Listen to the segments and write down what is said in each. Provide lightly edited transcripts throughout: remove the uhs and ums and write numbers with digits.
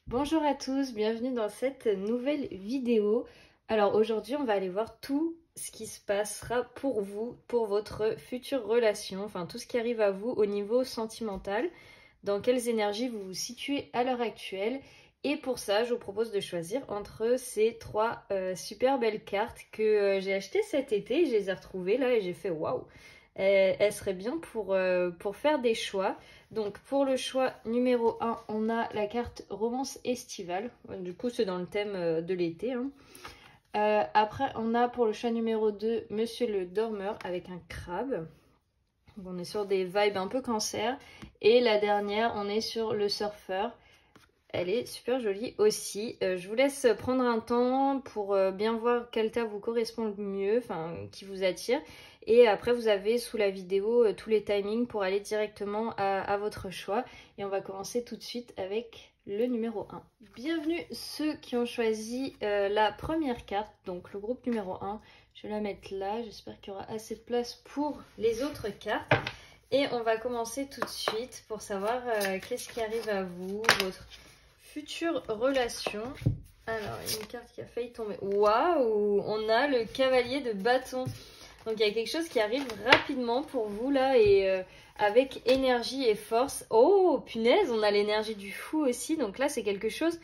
Bonjour à tous, bienvenue dans cette nouvelle vidéo. Alors aujourd'hui on va aller voir tout ce qui se passera pour vous, pour votre future relation, enfin tout ce qui arrive à vous au niveau sentimental, dans quelles énergies vous vous situez à l'heure actuelle. Et pour ça je vous propose de choisir entre ces trois super belles cartes que j'ai achetées cet été. Je les ai retrouvées là et j'ai fait waouh, elles seraient bien pour faire des choix. Donc pour le choix numéro 1, on a la carte romance estivale. Du coup, c'est dans le thème de l'été. Après, on a pour le choix numéro 2, Monsieur le Dormeur avec un crabe. Donc, on est sur des vibes un peu cancer. Et la dernière, on est sur le surfeur. Elle est super jolie aussi. Je vous laisse prendre un temps pour bien voir quel tas vous correspond le mieux, enfin qui vous attire. Et après vous avez sous la vidéo tous les timings pour aller directement à votre choix. Et on va commencer tout de suite avec le numéro 1. Bienvenue ceux qui ont choisi la première carte, donc le groupe numéro 1. Je vais la mettre là, j'espère qu'il y aura assez de place pour les autres cartes. Et on va commencer tout de suite pour savoir qu'est-ce qui arrive à vous, votre future relation. Alors, il y a une carte qui a failli tomber. Waouh, on a le cavalier de bâton. Donc, il y a quelque chose qui arrive rapidement pour vous là et avec énergie et force. Oh, punaise, on a l'énergie du fou aussi. Donc là, c'est quelque chose.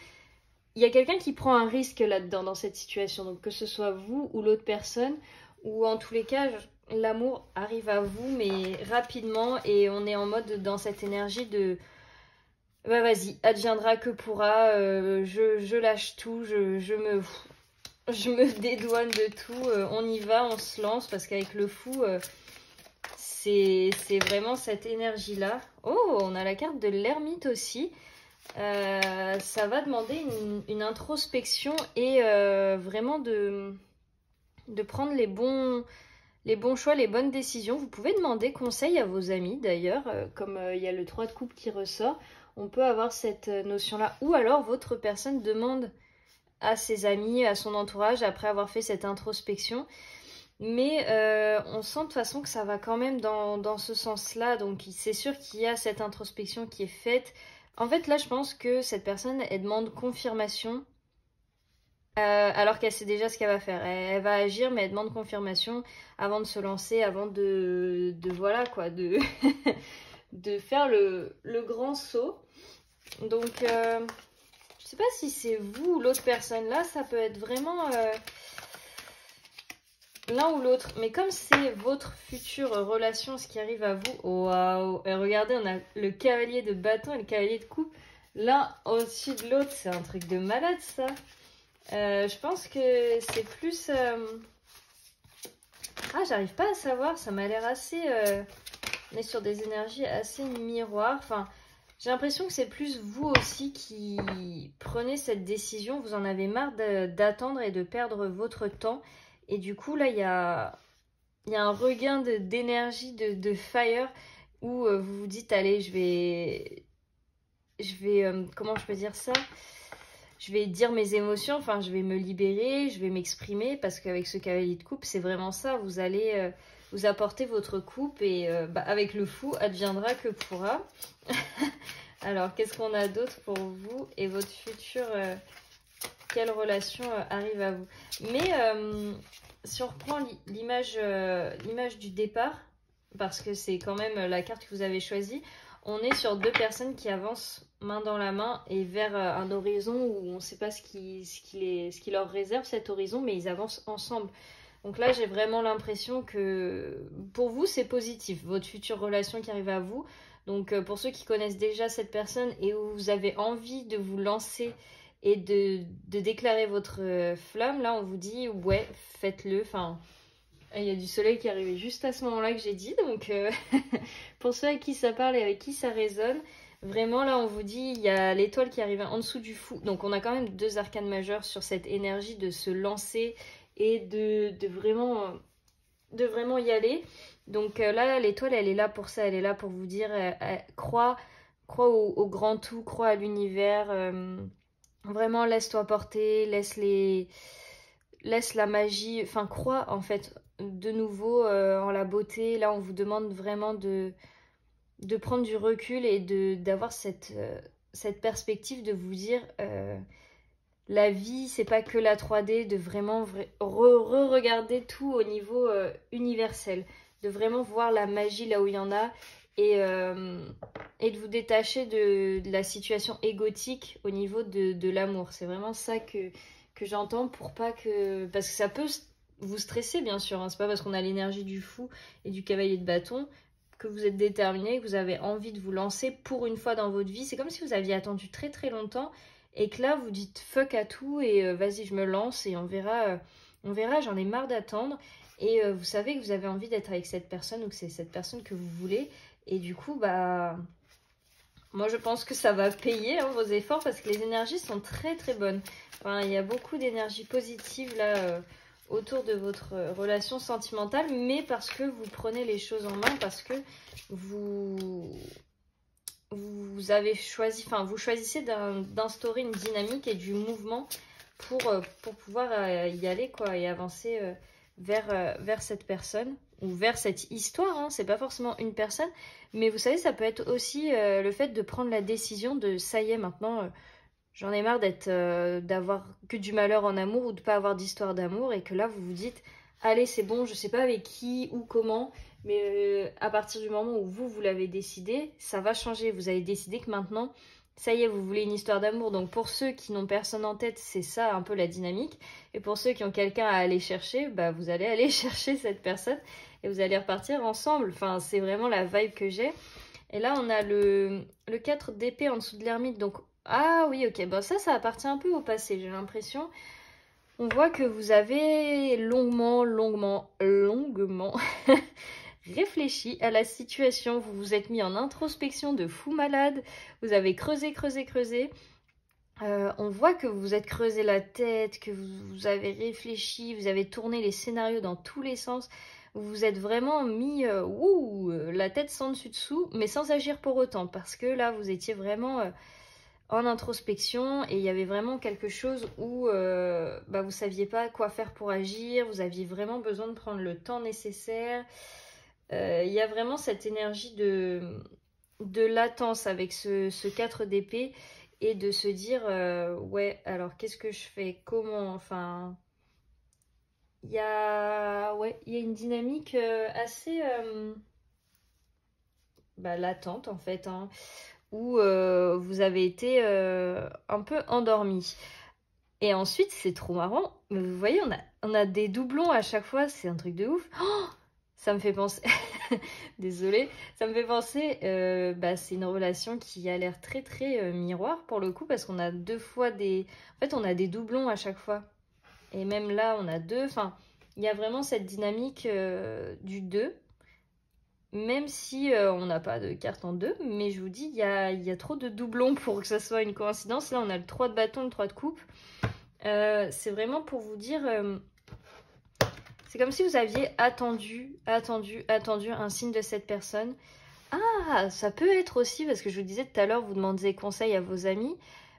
Il y a quelqu'un qui prend un risque là-dedans, dans cette situation. Donc, que ce soit vous ou l'autre personne, ou en tous les cas, l'amour arrive à vous, mais rapidement. Et on est en mode dans cette énergie de bah vas-y, adviendra que pourra, je lâche tout, je me dédouane de tout, on y va, on se lance, parce qu'avec le fou, c'est vraiment cette énergie-là. Oh, on a la carte de l'ermite aussi. Ça va demander une introspection et vraiment de prendre les bons choix, les bonnes décisions. Vous pouvez demander conseil à vos amis d'ailleurs, comme il y a le 3 de coupe qui ressort. On peut avoir cette notion-là. Ou alors votre personne demande à ses amis, à son entourage, après avoir fait cette introspection. Mais on sent de toute façon que ça va quand même dans ce sens-là. Donc c'est sûr qu'il y a cette introspection qui est faite. En fait, là, je pense que cette personne, elle demande confirmation. Alors qu'elle sait déjà ce qu'elle va faire. Elle va agir, mais elle demande confirmation avant de se lancer, avant de voilà quoi, de, de faire le grand saut. Donc, je sais pas si c'est vous ou l'autre personne là, ça peut être vraiment l'un ou l'autre. Mais comme c'est votre future relation, ce qui arrive à vous, waouh! Et regardez, on a le cavalier de bâton et le cavalier de coupe. L'un au-dessus de l'autre, c'est un truc de malade ça. Je pense que c'est plus... Ah, j'arrive pas à savoir, ça m'a l'air assez... On est sur des énergies assez miroirs. Enfin, j'ai l'impression que c'est plus vous aussi qui prenez cette décision. Vous en avez marre d'attendre et de perdre votre temps. Et du coup, là, il y a un regain d'énergie, de fire, où vous vous dites, allez, comment je peux dire ça? Je vais dire mes émotions, enfin, je vais me libérer, je vais m'exprimer, parce qu'avec ce cavalier de coupe, c'est vraiment ça. Vous allez vous apporter votre coupe et avec le fou, adviendra que pourra. Alors, qu'est-ce qu'on a d'autre pour vous et votre future quelle relation arrive à vous? Mais si on reprend l'image du départ, parce que c'est quand même la carte que vous avez choisie, on est sur deux personnes qui avancent main dans la main et vers un horizon où on ne sait pas ce qui leur réserve cet horizon, mais ils avancent ensemble. Donc là, j'ai vraiment l'impression que pour vous, c'est positif, votre future relation qui arrive à vous. Donc pour ceux qui connaissent déjà cette personne et où vous avez envie de vous lancer et de déclarer votre flamme, là, on vous dit, ouais, faites-le. Enfin, il y a du soleil qui est arrivé juste à ce moment-là que j'ai dit. Donc pour ceux avec qui ça parle et avec qui ça résonne, vraiment, là, on vous dit, il y a l'étoile qui arrive en dessous du fou. Donc on a quand même deux arcanes majeures sur cette énergie de se lancer et de vraiment y aller. Donc là, l'étoile, elle est là pour ça, elle est là pour vous dire, crois au grand tout, crois à l'univers, vraiment laisse-toi porter, laisse la magie, enfin crois en fait de nouveau en la beauté. Là, on vous demande vraiment de prendre du recul et d'avoir cette cette perspective de vous dire la vie, c'est pas que la 3D, de vraiment re-regarder tout au niveau universel, de vraiment voir la magie là où il y en a et de vous détacher de la situation égotique au niveau de l'amour. C'est vraiment ça que j'entends pour pas que... Parce que ça peut vous stresser bien sûr, hein. C'est pas parce qu'on a l'énergie du fou et du cavalier de bâton que vous êtes déterminé, que vous avez envie de vous lancer pour une fois dans votre vie. C'est comme si vous aviez attendu très très longtemps et que là vous dites fuck à tout et vas-y je me lance et on verra, j'en ai marre d'attendre. Et vous savez que vous avez envie d'être avec cette personne ou que c'est cette personne que vous voulez. Et du coup, bah, moi je pense que ça va payer hein, vos efforts parce que les énergies sont très très bonnes. Enfin, il y a beaucoup d'énergie positive là autour de votre relation sentimentale, mais parce que vous prenez les choses en main, parce que vous avez choisi, enfin vous choisissez d'instaurer une dynamique et du mouvement pour pouvoir y aller quoi et avancer vers cette personne ou vers cette histoire, hein. C'est pas forcément une personne, mais vous savez ça peut être aussi le fait de prendre la décision de ça y est maintenant j'en ai marre d'avoir que du malheur en amour ou de pas avoir d'histoire d'amour et que là vous vous dites allez c'est bon, je sais pas avec qui ou comment, mais à partir du moment où vous l'avez décidé, ça va changer. Vous avez décidé que maintenant ça y est, vous voulez une histoire d'amour. Donc pour ceux qui n'ont personne en tête, c'est ça un peu la dynamique. Et pour ceux qui ont quelqu'un à aller chercher, bah vous allez aller chercher cette personne et vous allez repartir ensemble. Enfin, c'est vraiment la vibe que j'ai. Et là, on a le 4 d'épée en dessous de l'ermite. Donc, ah oui, ok. Bon, ça appartient un peu au passé, j'ai l'impression. On voit que vous avez longuement réfléchi à la situation. Vous vous êtes mis en introspection de fou malade. Vous avez creusé. On voit que vous vous êtes creusé la tête, que vous avez réfléchi, vous avez tourné les scénarios dans tous les sens. Vous vous êtes vraiment mis la tête sans dessus-dessous, mais sans agir pour autant. Parce que là, vous étiez vraiment en introspection et il y avait vraiment quelque chose où vous saviez pas quoi faire pour agir. Vous aviez vraiment besoin de prendre le temps nécessaire. Il y a vraiment cette énergie de latence avec ce 4 d'épée et de se dire ouais alors qu'est-ce que je fais, comment, enfin il y a une dynamique assez latente en fait hein, où vous avez été un peu endormi. Et ensuite c'est trop marrant, mais vous voyez on a des doublons à chaque fois, c'est un truc de ouf. Oh, ça me fait penser, désolée, ça me fait penser, c'est une relation qui a l'air très très miroir pour le coup, parce qu'on a deux fois des... En fait, on a des doublons à chaque fois. Et même là, on a deux, enfin, il y a vraiment cette dynamique du 2, même si on n'a pas de carte en 2, mais je vous dis, il y a trop de doublons pour que ça soit une coïncidence. Là, on a le 3 de bâton, le 3 de coupe. C'est vraiment pour vous dire... c'est comme si vous aviez attendu un signe de cette personne. Ah, ça peut être aussi, parce que je vous disais tout à l'heure, vous demandez conseil à vos amis,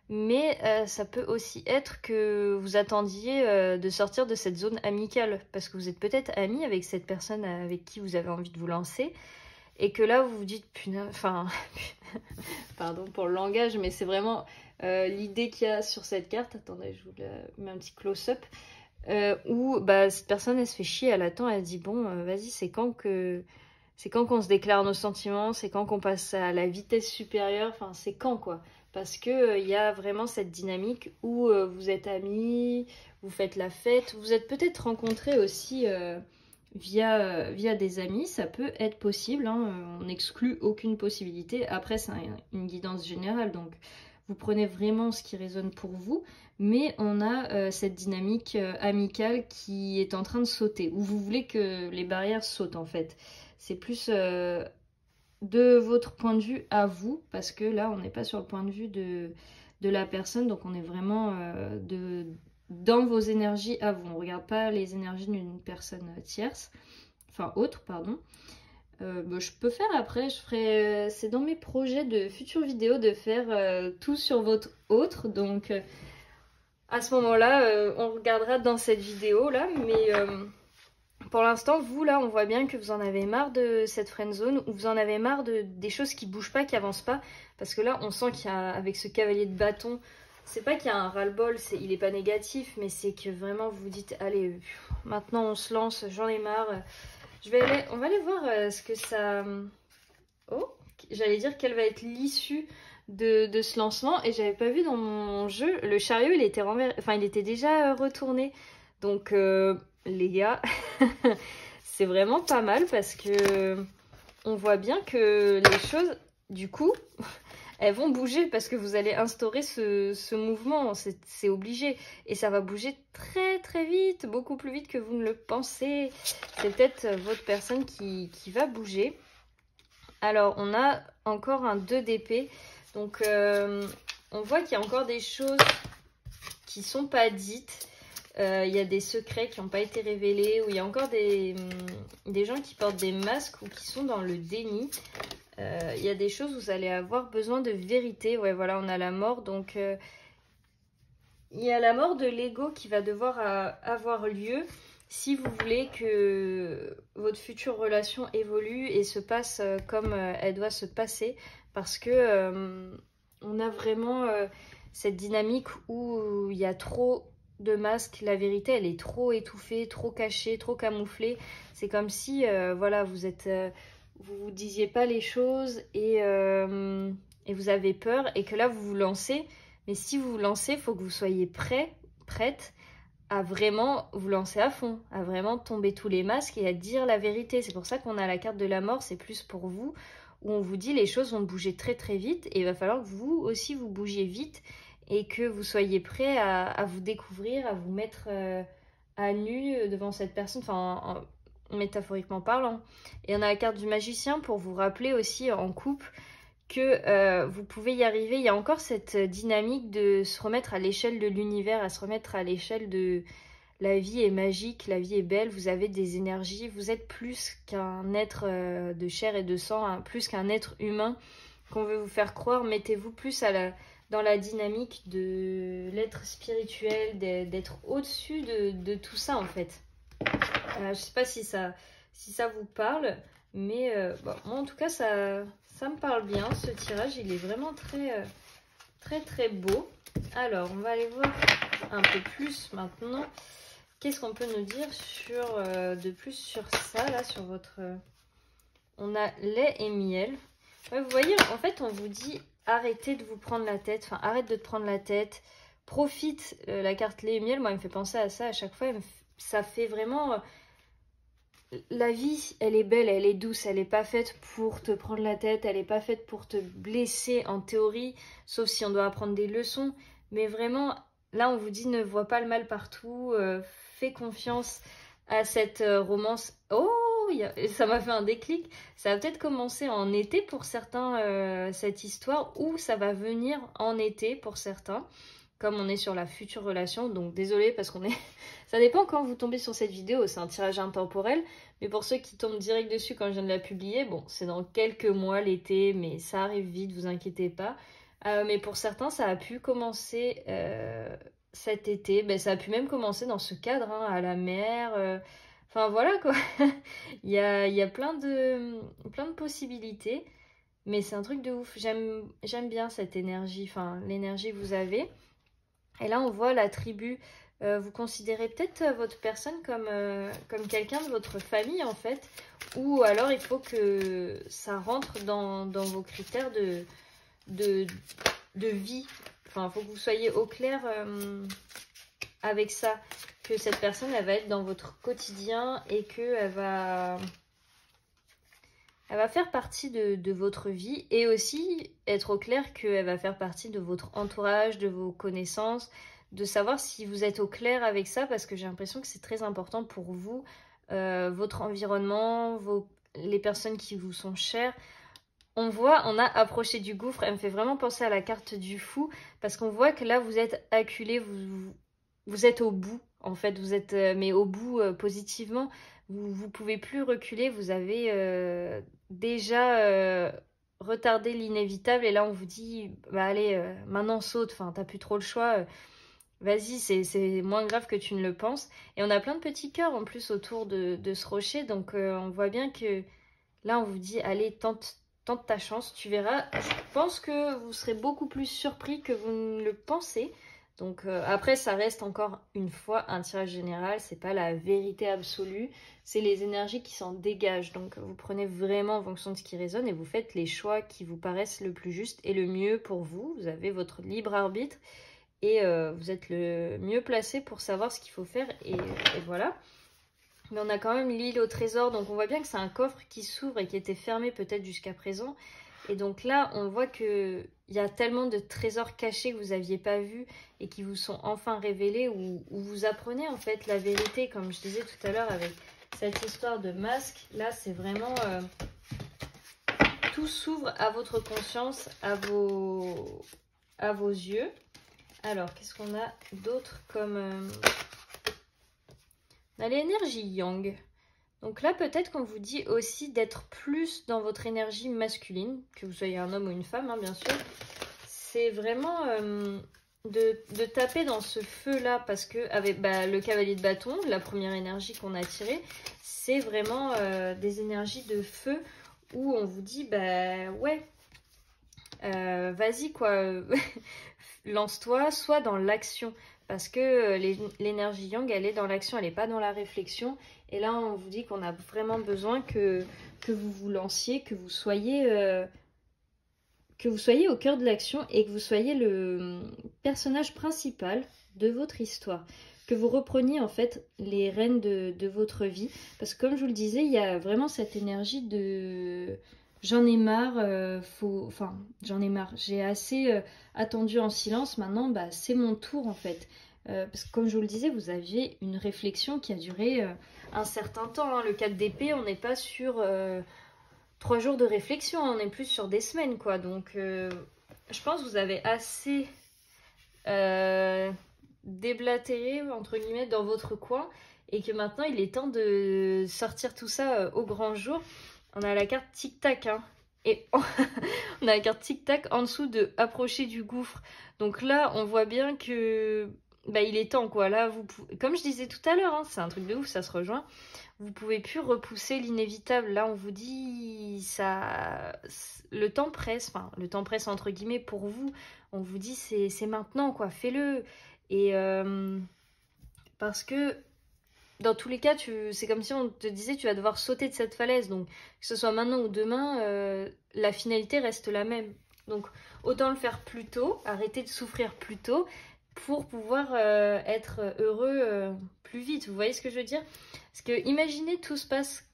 mais ça peut aussi être que vous attendiez de sortir de cette zone amicale, parce que vous êtes peut-être amis avec cette personne avec qui vous avez envie de vous lancer, et que là vous vous dites, punaise, enfin, pardon pour le langage, mais c'est vraiment l'idée qu'il y a sur cette carte. Attendez, je vous mets un petit close-up. Où cette personne elle se fait chier, elle attend, elle dit bon vas-y c'est quand qu'on se déclare nos sentiments, c'est quand qu'on passe à la vitesse supérieure, enfin c'est quand quoi, parce que il y a vraiment cette dynamique où vous êtes amis, vous faites la fête, vous êtes peut-être rencontrés aussi via des amis, ça peut être possible hein, on n'exclut aucune possibilité. Après c'est une guidance générale, donc vous prenez vraiment ce qui résonne pour vous, mais on a cette dynamique amicale qui est en train de sauter, où vous voulez que les barrières sautent en fait. C'est plus de votre point de vue à vous, parce que là on n'est pas sur le point de vue de la personne, donc on est vraiment dans vos énergies à vous. On ne regarde pas les énergies d'une personne tierce, enfin autre, pardon. Je peux faire après, je ferai, c'est dans mes projets de futures vidéos de faire tout sur votre autre, donc à ce moment là on regardera dans cette vidéo là, mais Pour l'instant, vous là, on voit bien que vous en avez marre de cette friend zone, ou vous en avez marre des choses qui bougent pas, qui avancent pas. Parce que là, on sent qu'il y a, avec ce cavalier de bâton, c'est pas qu'il y a un ras-le-bol, il est pas négatif, mais c'est que vraiment vous vous dites, allez, maintenant on se lance, j'en ai marre. On va aller voir ce que ça... Oh, j'allais dire quelle va être l'issue de ce lancement, et j'avais pas vu dans mon jeu, le chariot il était enfin il était déjà retourné. Donc les gars, c'est vraiment pas mal parce que on voit bien que les choses, du coup, elles vont bouger parce que vous allez instaurer ce mouvement, c'est obligé. Et ça va bouger très très vite, beaucoup plus vite que vous ne le pensez. C'est peut-être votre personne qui va bouger. Alors, on a encore un 2 d'épée. Donc, on voit qu'il y a encore des choses qui sont pas dites. Il y a des secrets qui n'ont pas été révélés. Ou il y a encore des gens qui portent des masques ou qui sont dans le déni. Il y a des choses où vous allez avoir besoin de vérité. Ouais, voilà, on a la mort. Donc, il y a la mort de l'ego qui va devoir avoir lieu si vous voulez que votre future relation évolue et se passe comme elle doit se passer. Parce que on a vraiment cette dynamique où il y a trop de masques. La vérité, elle est trop étouffée, trop cachée, trop camouflée. C'est comme si, voilà, vous disiez pas les choses et vous avez peur et que là, vous vous lancez. Mais si vous vous lancez, il faut que vous soyez prête à vraiment vous lancer à fond, à vraiment tomber tous les masques et à dire la vérité. C'est pour ça qu'on a la carte de la mort, c'est plus pour vous, où on vous dit les choses vont bouger très très vite et il va falloir que vous aussi vous bougiez vite et que vous soyez prêt à vous découvrir, à vous mettre à nu devant cette personne, enfin métaphoriquement parlant. Et on a la carte du magicien pour vous rappeler aussi en couple que vous pouvez y arriver. Il y a encore cette dynamique de se remettre à l'échelle de l'univers, à se remettre à l'échelle de la vie est magique, la vie est belle, vous avez des énergies, vous êtes plus qu'un être de chair et de sang, hein, plus qu'un être humain qu'on veut vous faire croire. Mettez-vous plus dans la dynamique de l'être spirituel, d'être au-dessus de tout ça en fait. Je sais pas si ça vous parle, mais bon, moi en tout cas ça me parle bien. Ce tirage il est vraiment très très très beau. Alors on va aller voir un peu plus maintenant. Qu'est-ce qu'on peut nous dire de plus sur ça là, sur votre... On a lait et miel. Ouais, vous voyez, en fait on vous dit arrêtez de vous prendre la tête, enfin arrête de te prendre la tête. Profite, la carte lait et miel, moi elle me fait penser à ça à chaque fois. Ça fait vraiment... La vie, elle est belle, elle est douce, elle n'est pas faite pour te prendre la tête, elle n'est pas faite pour te blesser en théorie, sauf si on doit apprendre des leçons. Mais vraiment, là on vous dit ne vois pas le mal partout, fais confiance à cette romance. Oh, ça m'a fait un déclic. Ça va peut-être commencer en été pour certains, cette histoire, ou ça va venir en été pour certains. Comme on est sur la future relation, donc désolé parce qu'on est... Ça dépend quand vous tombez sur cette vidéo, c'est un tirage intemporel. Mais pour ceux qui tombent direct dessus quand je viens de la publier, bon, c'est dans quelques mois l'été, mais ça arrive vite, vous inquiétez pas. Mais pour certains, ça a pu commencer cet été. Ben, ça a pu même commencer dans ce cadre, hein, à la mer. Enfin voilà quoi. il y a plein de possibilités. Mais c'est un truc de ouf. J'aime bien cette énergie, enfin l'énergie que vous avez. Et là, on voit la tribu. Vous considérez peut-être votre personne comme quelqu'un de votre famille, en fait. Ou alors, il faut que ça rentre dans vos critères de vie. Enfin, il faut que vous soyez au clair avec ça. Que cette personne, elle va être dans votre quotidien et qu'elle va... Elle va faire partie de votre vie et aussi être au clair qu'elle va faire partie de votre entourage, de vos connaissances, de savoir si vous êtes au clair avec ça parce que j'ai l'impression que c'est très important pour vous, votre environnement, les personnes qui vous sont chères. On a approché du gouffre, elle me fait vraiment penser à la carte du fou parce qu'on voit que là vous êtes acculé, vous êtes au bout en fait, vous êtes mais au bout positivement. Vous pouvez plus reculer, vous avez déjà retardé l'inévitable et là on vous dit bah allez maintenant saute, enfin t'as plus trop le choix. vas-y, c'est moins grave que tu ne le penses. Et on a plein de petits cœurs en plus autour de ce rocher. Donc on voit bien que là, on vous dit, allez, tente ta chance. Tu verras, je pense que vous serez beaucoup plus surpris que vous ne le pensez. Donc après, ça reste encore une fois un tirage général. C'est pas la vérité absolue. C'est les énergies qui s'en dégagent. Donc vous prenez vraiment en fonction de ce qui résonne et vous faites les choix qui vous paraissent le plus juste et le mieux pour vous. Vous avez votre libre arbitre. Et vous êtes le mieux placé pour savoir ce qu'il faut faire. Et voilà. Mais on a quand même l'île au trésor. Donc on voit bien que c'est un coffre qui s'ouvre et qui était fermé peut-être jusqu'à présent. Et donc là, on voit qu'il y a tellement de trésors cachés que vous n'aviez pas vus et qui vous sont enfin révélés. Où vous apprenez en fait la vérité. Comme je disais tout à l'heure avec cette histoire de masque. Là, c'est vraiment... tout s'ouvre à votre conscience, à vos yeux. Alors, qu'est-ce qu'on a d'autre comme... On a l'énergie yang. Donc là, peut-être qu'on vous dit aussi d'être plus dans votre énergie masculine, que vous soyez un homme ou une femme, hein, bien sûr. C'est vraiment de taper dans ce feu-là, parce que avec le cavalier de bâton, la première énergie qu'on a tirée, c'est vraiment des énergies de feu, où on vous dit, ouais, vas-y quoi, lance-toi, soit dans l'action, parce que l'énergie yang, elle est dans l'action, elle n'est pas dans la réflexion. Et là, on vous dit qu'on a vraiment besoin que vous vous lanciez, que vous soyez au cœur de l'action et que vous soyez le personnage principal de votre histoire. Que vous repreniez en fait les rênes de votre vie. Parce que comme je vous le disais, il y a vraiment cette énergie de... J'en ai marre, j'en ai marre. J'ai assez attendu en silence, maintenant c'est mon tour en fait. Parce que comme je vous le disais, vous aviez une réflexion qui a duré un certain temps. Hein. Le 4 d'épée, on n'est pas sur 3 jours de réflexion, on est plus sur des semaines quoi. Donc je pense que vous avez assez déblatéré entre guillemets dans votre coin et que maintenant il est temps de sortir tout ça au grand jour. On a la carte tic-tac, hein. Et on a la carte tic-tac en dessous de approcher du gouffre. Donc là, on voit bien que il est temps, quoi. Là, comme je disais tout à l'heure, hein, c'est un truc de ouf, ça se rejoint. Vous pouvez plus repousser l'inévitable. Là, on vous dit, le temps presse, enfin, le temps presse entre guillemets pour vous. On vous dit, c'est maintenant, quoi, fais-le. Et parce que... Dans tous les cas, c'est comme si on te disait tu vas devoir sauter de cette falaise. Donc, que ce soit maintenant ou demain, la finalité reste la même. Donc, autant le faire plus tôt, arrêter de souffrir plus tôt pour pouvoir être heureux plus vite. Vous voyez ce que je veux dire? Parce que imaginez, tout se passe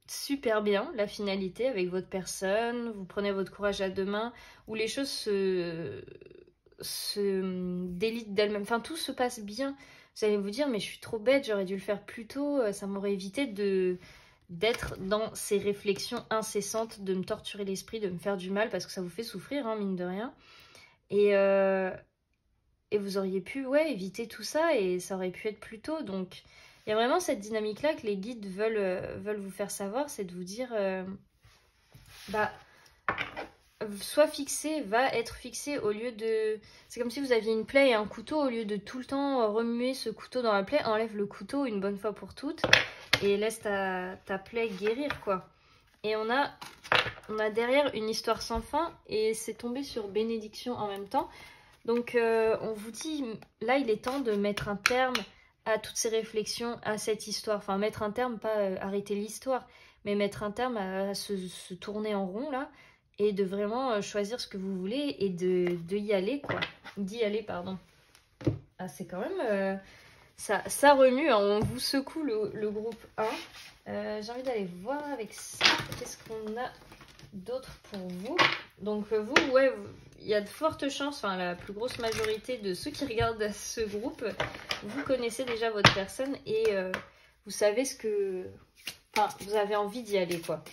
super bien, la finalité avec votre personne, vous prenez votre courage à deux mains, où les choses se délitent d'elles-mêmes. Enfin, tout se passe bien. Vous allez vous dire, mais je suis trop bête, j'aurais dû le faire plus tôt, ça m'aurait évité d'être dans ces réflexions incessantes, de me torturer l'esprit, de me faire du mal, parce que ça vous fait souffrir, hein, mine de rien. Et vous auriez pu éviter tout ça, et ça aurait pu être plus tôt. Donc, il y a vraiment cette dynamique-là que les guides veulent vous faire savoir, c'est de vous dire, soit fixé, va être fixé au lieu de... C'est comme si vous aviez une plaie et un couteau, au lieu de tout le temps remuer ce couteau dans la plaie, enlève le couteau une bonne fois pour toutes et laisse ta plaie guérir, quoi. Et on a derrière une histoire sans fin et c'est tombé sur bénédiction en même temps. Donc on vous dit, là il est temps de mettre un terme à toutes ces réflexions, à cette histoire. Enfin mettre un terme, pas arrêter l'histoire, mais mettre un terme à se tourner en rond là. Et de vraiment choisir ce que vous voulez et d'y aller, quoi. D'y aller, pardon. Ah, c'est quand même... ça remue, hein. On vous secoue le groupe 1. J'ai envie d'aller voir avec ça. Qu'est-ce qu'on a d'autre pour vous? Donc vous, il y a de fortes chances, enfin la plus grosse majorité de ceux qui regardent ce groupe, vous connaissez déjà votre personne et vous savez ce que... Enfin, vous avez envie d'y aller, quoi.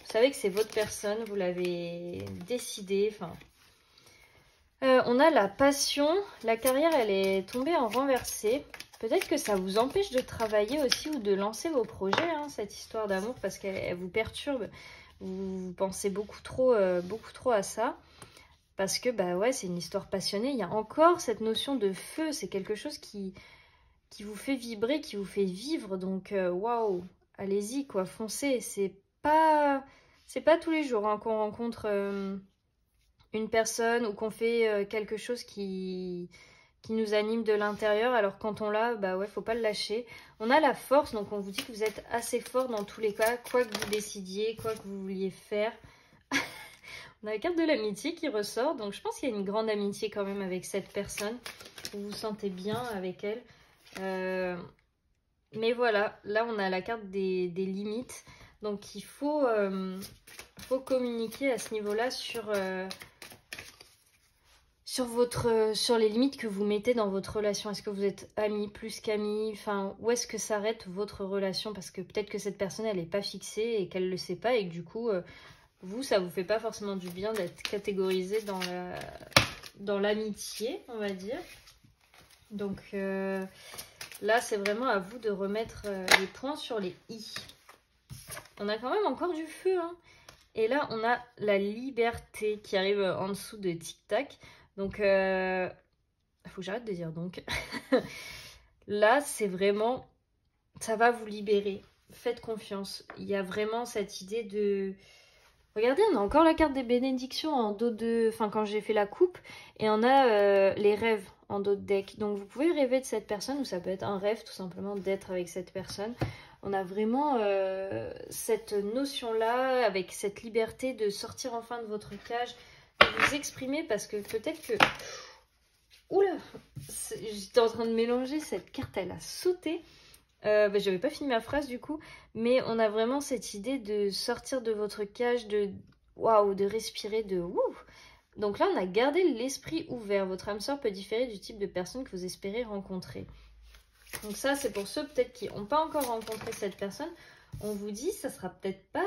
Vous savez que c'est votre personne, vous l'avez décidé. Enfin, on a la passion. La carrière, elle est tombée en renversé. Peut-être que ça vous empêche de travailler aussi ou de lancer vos projets, hein, cette histoire d'amour, parce qu'elle vous perturbe. Vous pensez beaucoup trop à ça. Parce que, bah ouais, c'est une histoire passionnée. Il y a encore cette notion de feu. C'est quelque chose qui vous fait vibrer, qui vous fait vivre. Donc, waouh, allez-y, quoi, foncez. C'est pas tous les jours hein, qu'on rencontre une personne ou qu'on fait quelque chose qui nous anime de l'intérieur. Alors quand on l'a, bah ouais, faut pas le lâcher. On a la force, donc on vous dit que vous êtes assez fort dans tous les cas, quoi que vous décidiez, quoi que vous vouliez faire. On a la carte de l'amitié qui ressort, donc je pense qu'il y a une grande amitié quand même avec cette personne. Vous vous sentez bien avec elle. Mais voilà, là on a la carte des limites. Donc il faut communiquer à ce niveau-là sur les limites que vous mettez dans votre relation. Est-ce que vous êtes amis plus qu'amis? Enfin, où est-ce que s'arrête votre relation? Parce que peut-être que cette personne, elle n'est pas fixée et qu'elle ne le sait pas. Et que du coup, vous, ça vous fait pas forcément du bien d'être catégorisé dans l'amitié, on va dire. Donc là, c'est vraiment à vous de remettre les points sur les i. On a quand même encore du feu, hein. Et là, on a la liberté qui arrive en dessous de tic-tac. Donc, il faut que j'arrête de dire donc. Là, c'est vraiment, ça va vous libérer. Faites confiance. Il y a vraiment cette idée de... Regardez, on a encore la carte des bénédictions en dos de... Enfin, quand j'ai fait la coupe. Et on a les rêves en dos de deck. Donc, vous pouvez rêver de cette personne ou ça peut être un rêve tout simplement d'être avec cette personne. On a vraiment cette notion-là, avec cette liberté de sortir enfin de votre cage, de vous exprimer, parce que peut-être que... Oula, j'étais en train de mélanger, cette carte, elle a sauté. J'avais pas fini ma phrase du coup, mais on a vraiment cette idée de sortir de votre cage, de waouh, de respirer, de ouh. Donc là, on a gardé l'esprit ouvert. Votre âme sœur peut différer du type de personne que vous espérez rencontrer. Donc ça, c'est pour ceux peut-être qui n'ont pas encore rencontré cette personne. On vous dit, ça sera peut-être pas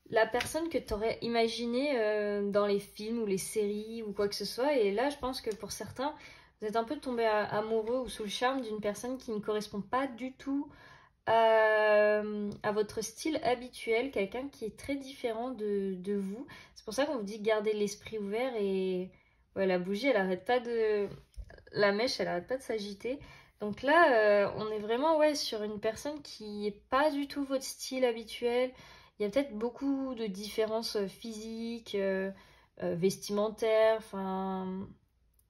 la personne que tu aurais imaginée dans les films ou les séries ou quoi que ce soit. Et là, je pense que pour certains, vous êtes un peu tombé amoureux ou sous le charme d'une personne qui ne correspond pas du tout à votre style habituel. Quelqu'un qui est très différent de vous. C'est pour ça qu'on vous dit garder l'esprit ouvert. Et ouais, la bougie, elle arrête pas de... La mèche, elle arrête pas de s'agiter. Donc là, on est vraiment sur une personne qui n'est pas du tout votre style habituel. Il y a peut-être beaucoup de différences physiques, vestimentaires, enfin...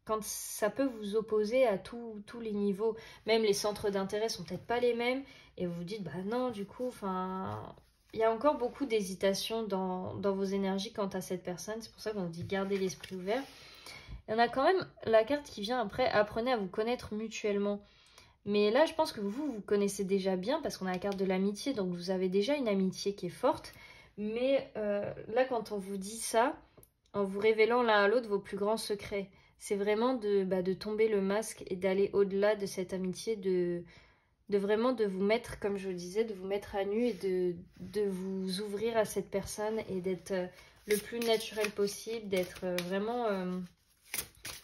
Quand ça peut vous opposer à tous les niveaux. Même les centres d'intérêt sont peut-être pas les mêmes. Et vous vous dites, bah non, du coup, enfin... Il y a encore beaucoup d'hésitation dans vos énergies quant à cette personne. C'est pour ça qu'on vous dit garder l'esprit ouvert. Il y en a quand même la carte qui vient après, apprenez à vous connaître mutuellement. Mais là, je pense que vous connaissez déjà bien parce qu'on a la carte de l'amitié, donc vous avez déjà une amitié qui est forte. Mais là, quand on vous dit ça, en vous révélant l'un à l'autre vos plus grands secrets, c'est vraiment de tomber le masque et d'aller au-delà de cette amitié, de vraiment de vous mettre, comme je le disais, de vous mettre à nu et de vous ouvrir à cette personne et d'être le plus naturel possible, d'être vraiment...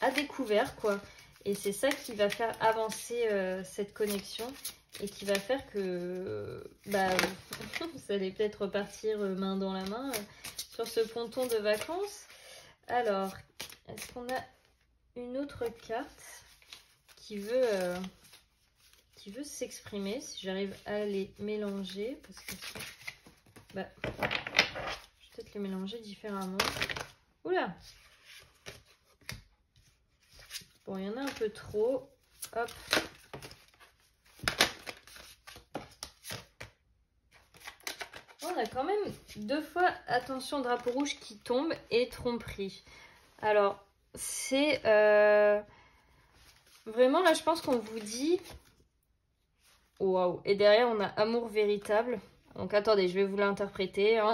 à découvert quoi. Et c'est ça qui va faire avancer cette connexion et qui va faire que vous allez peut-être repartir main dans la main sur ce ponton de vacances. Alors, est-ce qu'on a une autre carte qui veut s'exprimer? Si j'arrive à les mélanger, parce que je vais peut-être les mélanger différemment. Oula! Bon, il y en a un peu trop. Hop. On a quand même 2 fois, attention, drapeau rouge qui tombe et tromperie. Alors, c'est... Vraiment, là, je pense qu'on vous dit... Waouh. Et derrière, on a amour véritable. Donc, attendez, je vais vous l'interpréter. Hein.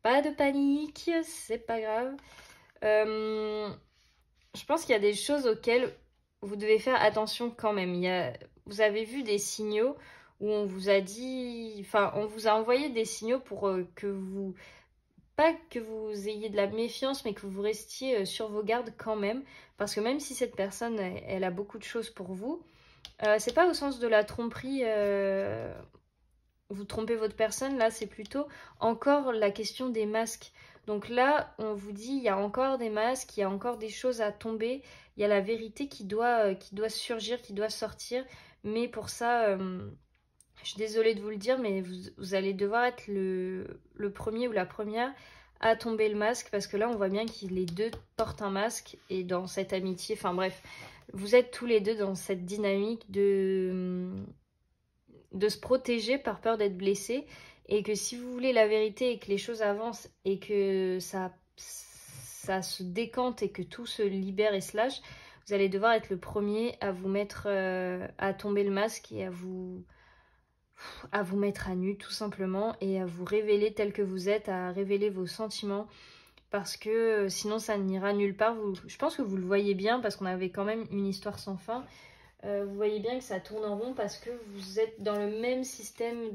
Pas de panique, c'est pas grave. Je pense qu'il y a des choses auxquelles vous devez faire attention quand même. Vous avez vu des signaux où on vous a dit... Enfin, on vous a envoyé des signaux pour que vous... Pas que vous ayez de la méfiance, mais que vous restiez sur vos gardes quand même. Parce que même si cette personne, elle a beaucoup de choses pour vous, c'est pas au sens de la tromperie... vous trompez votre personne, là, c'est plutôt encore la question des masques. Donc là, on vous dit, il y a encore des masques, il y a encore des choses à tomber, il y a la vérité qui doit surgir, qui doit sortir. Mais pour ça, je suis désolée de vous le dire, mais vous allez devoir être le premier ou la première à tomber le masque, parce que là, on voit bien que les deux portent un masque, et dans cette amitié, enfin bref, vous êtes tous les deux dans cette dynamique de se protéger par peur d'être blessé, et que si vous voulez la vérité et que les choses avancent et que ça se décante et que tout se libère et se lâche, vous allez devoir être le premier à vous mettre à tomber le masque et à vous mettre à nu tout simplement, et à vous révéler tel que vous êtes, à révéler vos sentiments, parce que sinon ça n'ira nulle part. Je pense que vous le voyez bien, parce qu'on avait quand même une histoire sans fin. Vous voyez bien que ça tourne en rond, parce que vous êtes dans le même système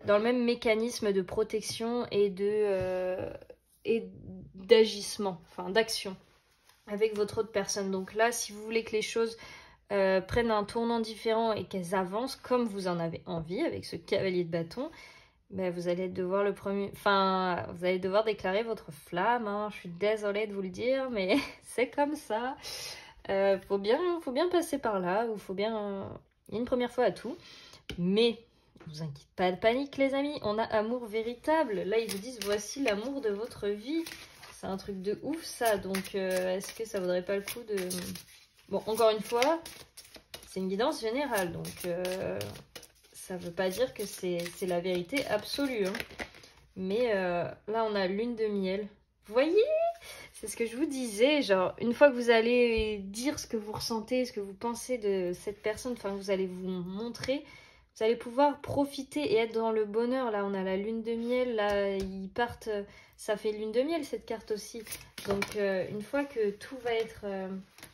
dans le même mécanisme de protection et d'agissement, enfin d'action avec votre autre personne. Donc là, si vous voulez que les choses prennent un tournant différent et qu'elles avancent comme vous en avez envie avec ce cavalier de bâton, ben vous allez devoir vous allez devoir déclarer votre flamme, hein. Je suis désolée de vous le dire, mais c'est comme ça. Faut bien passer par là, ou il y a une première fois à tout. Mais ne vous inquiétez pas de panique, les amis, on a amour véritable. Là, ils vous disent, voici l'amour de votre vie. C'est un truc de ouf, ça. Donc, est-ce que ça vaudrait pas le coup de... Bon, encore une fois, c'est une guidance générale. Donc, ça veut pas dire que c'est la vérité absolue, hein. Mais là, on a lune de miel. Vous voyez? C'est ce que je vous disais. Genre, une fois que vous allez dire ce que vous ressentez, ce que vous pensez de cette personne, enfin, vous allez vous montrer... Vous allez pouvoir profiter et être dans le bonheur. Là, on a la lune de miel. Là, ils partent. Ça fait lune de miel, cette carte aussi. Donc, une fois que tout va être...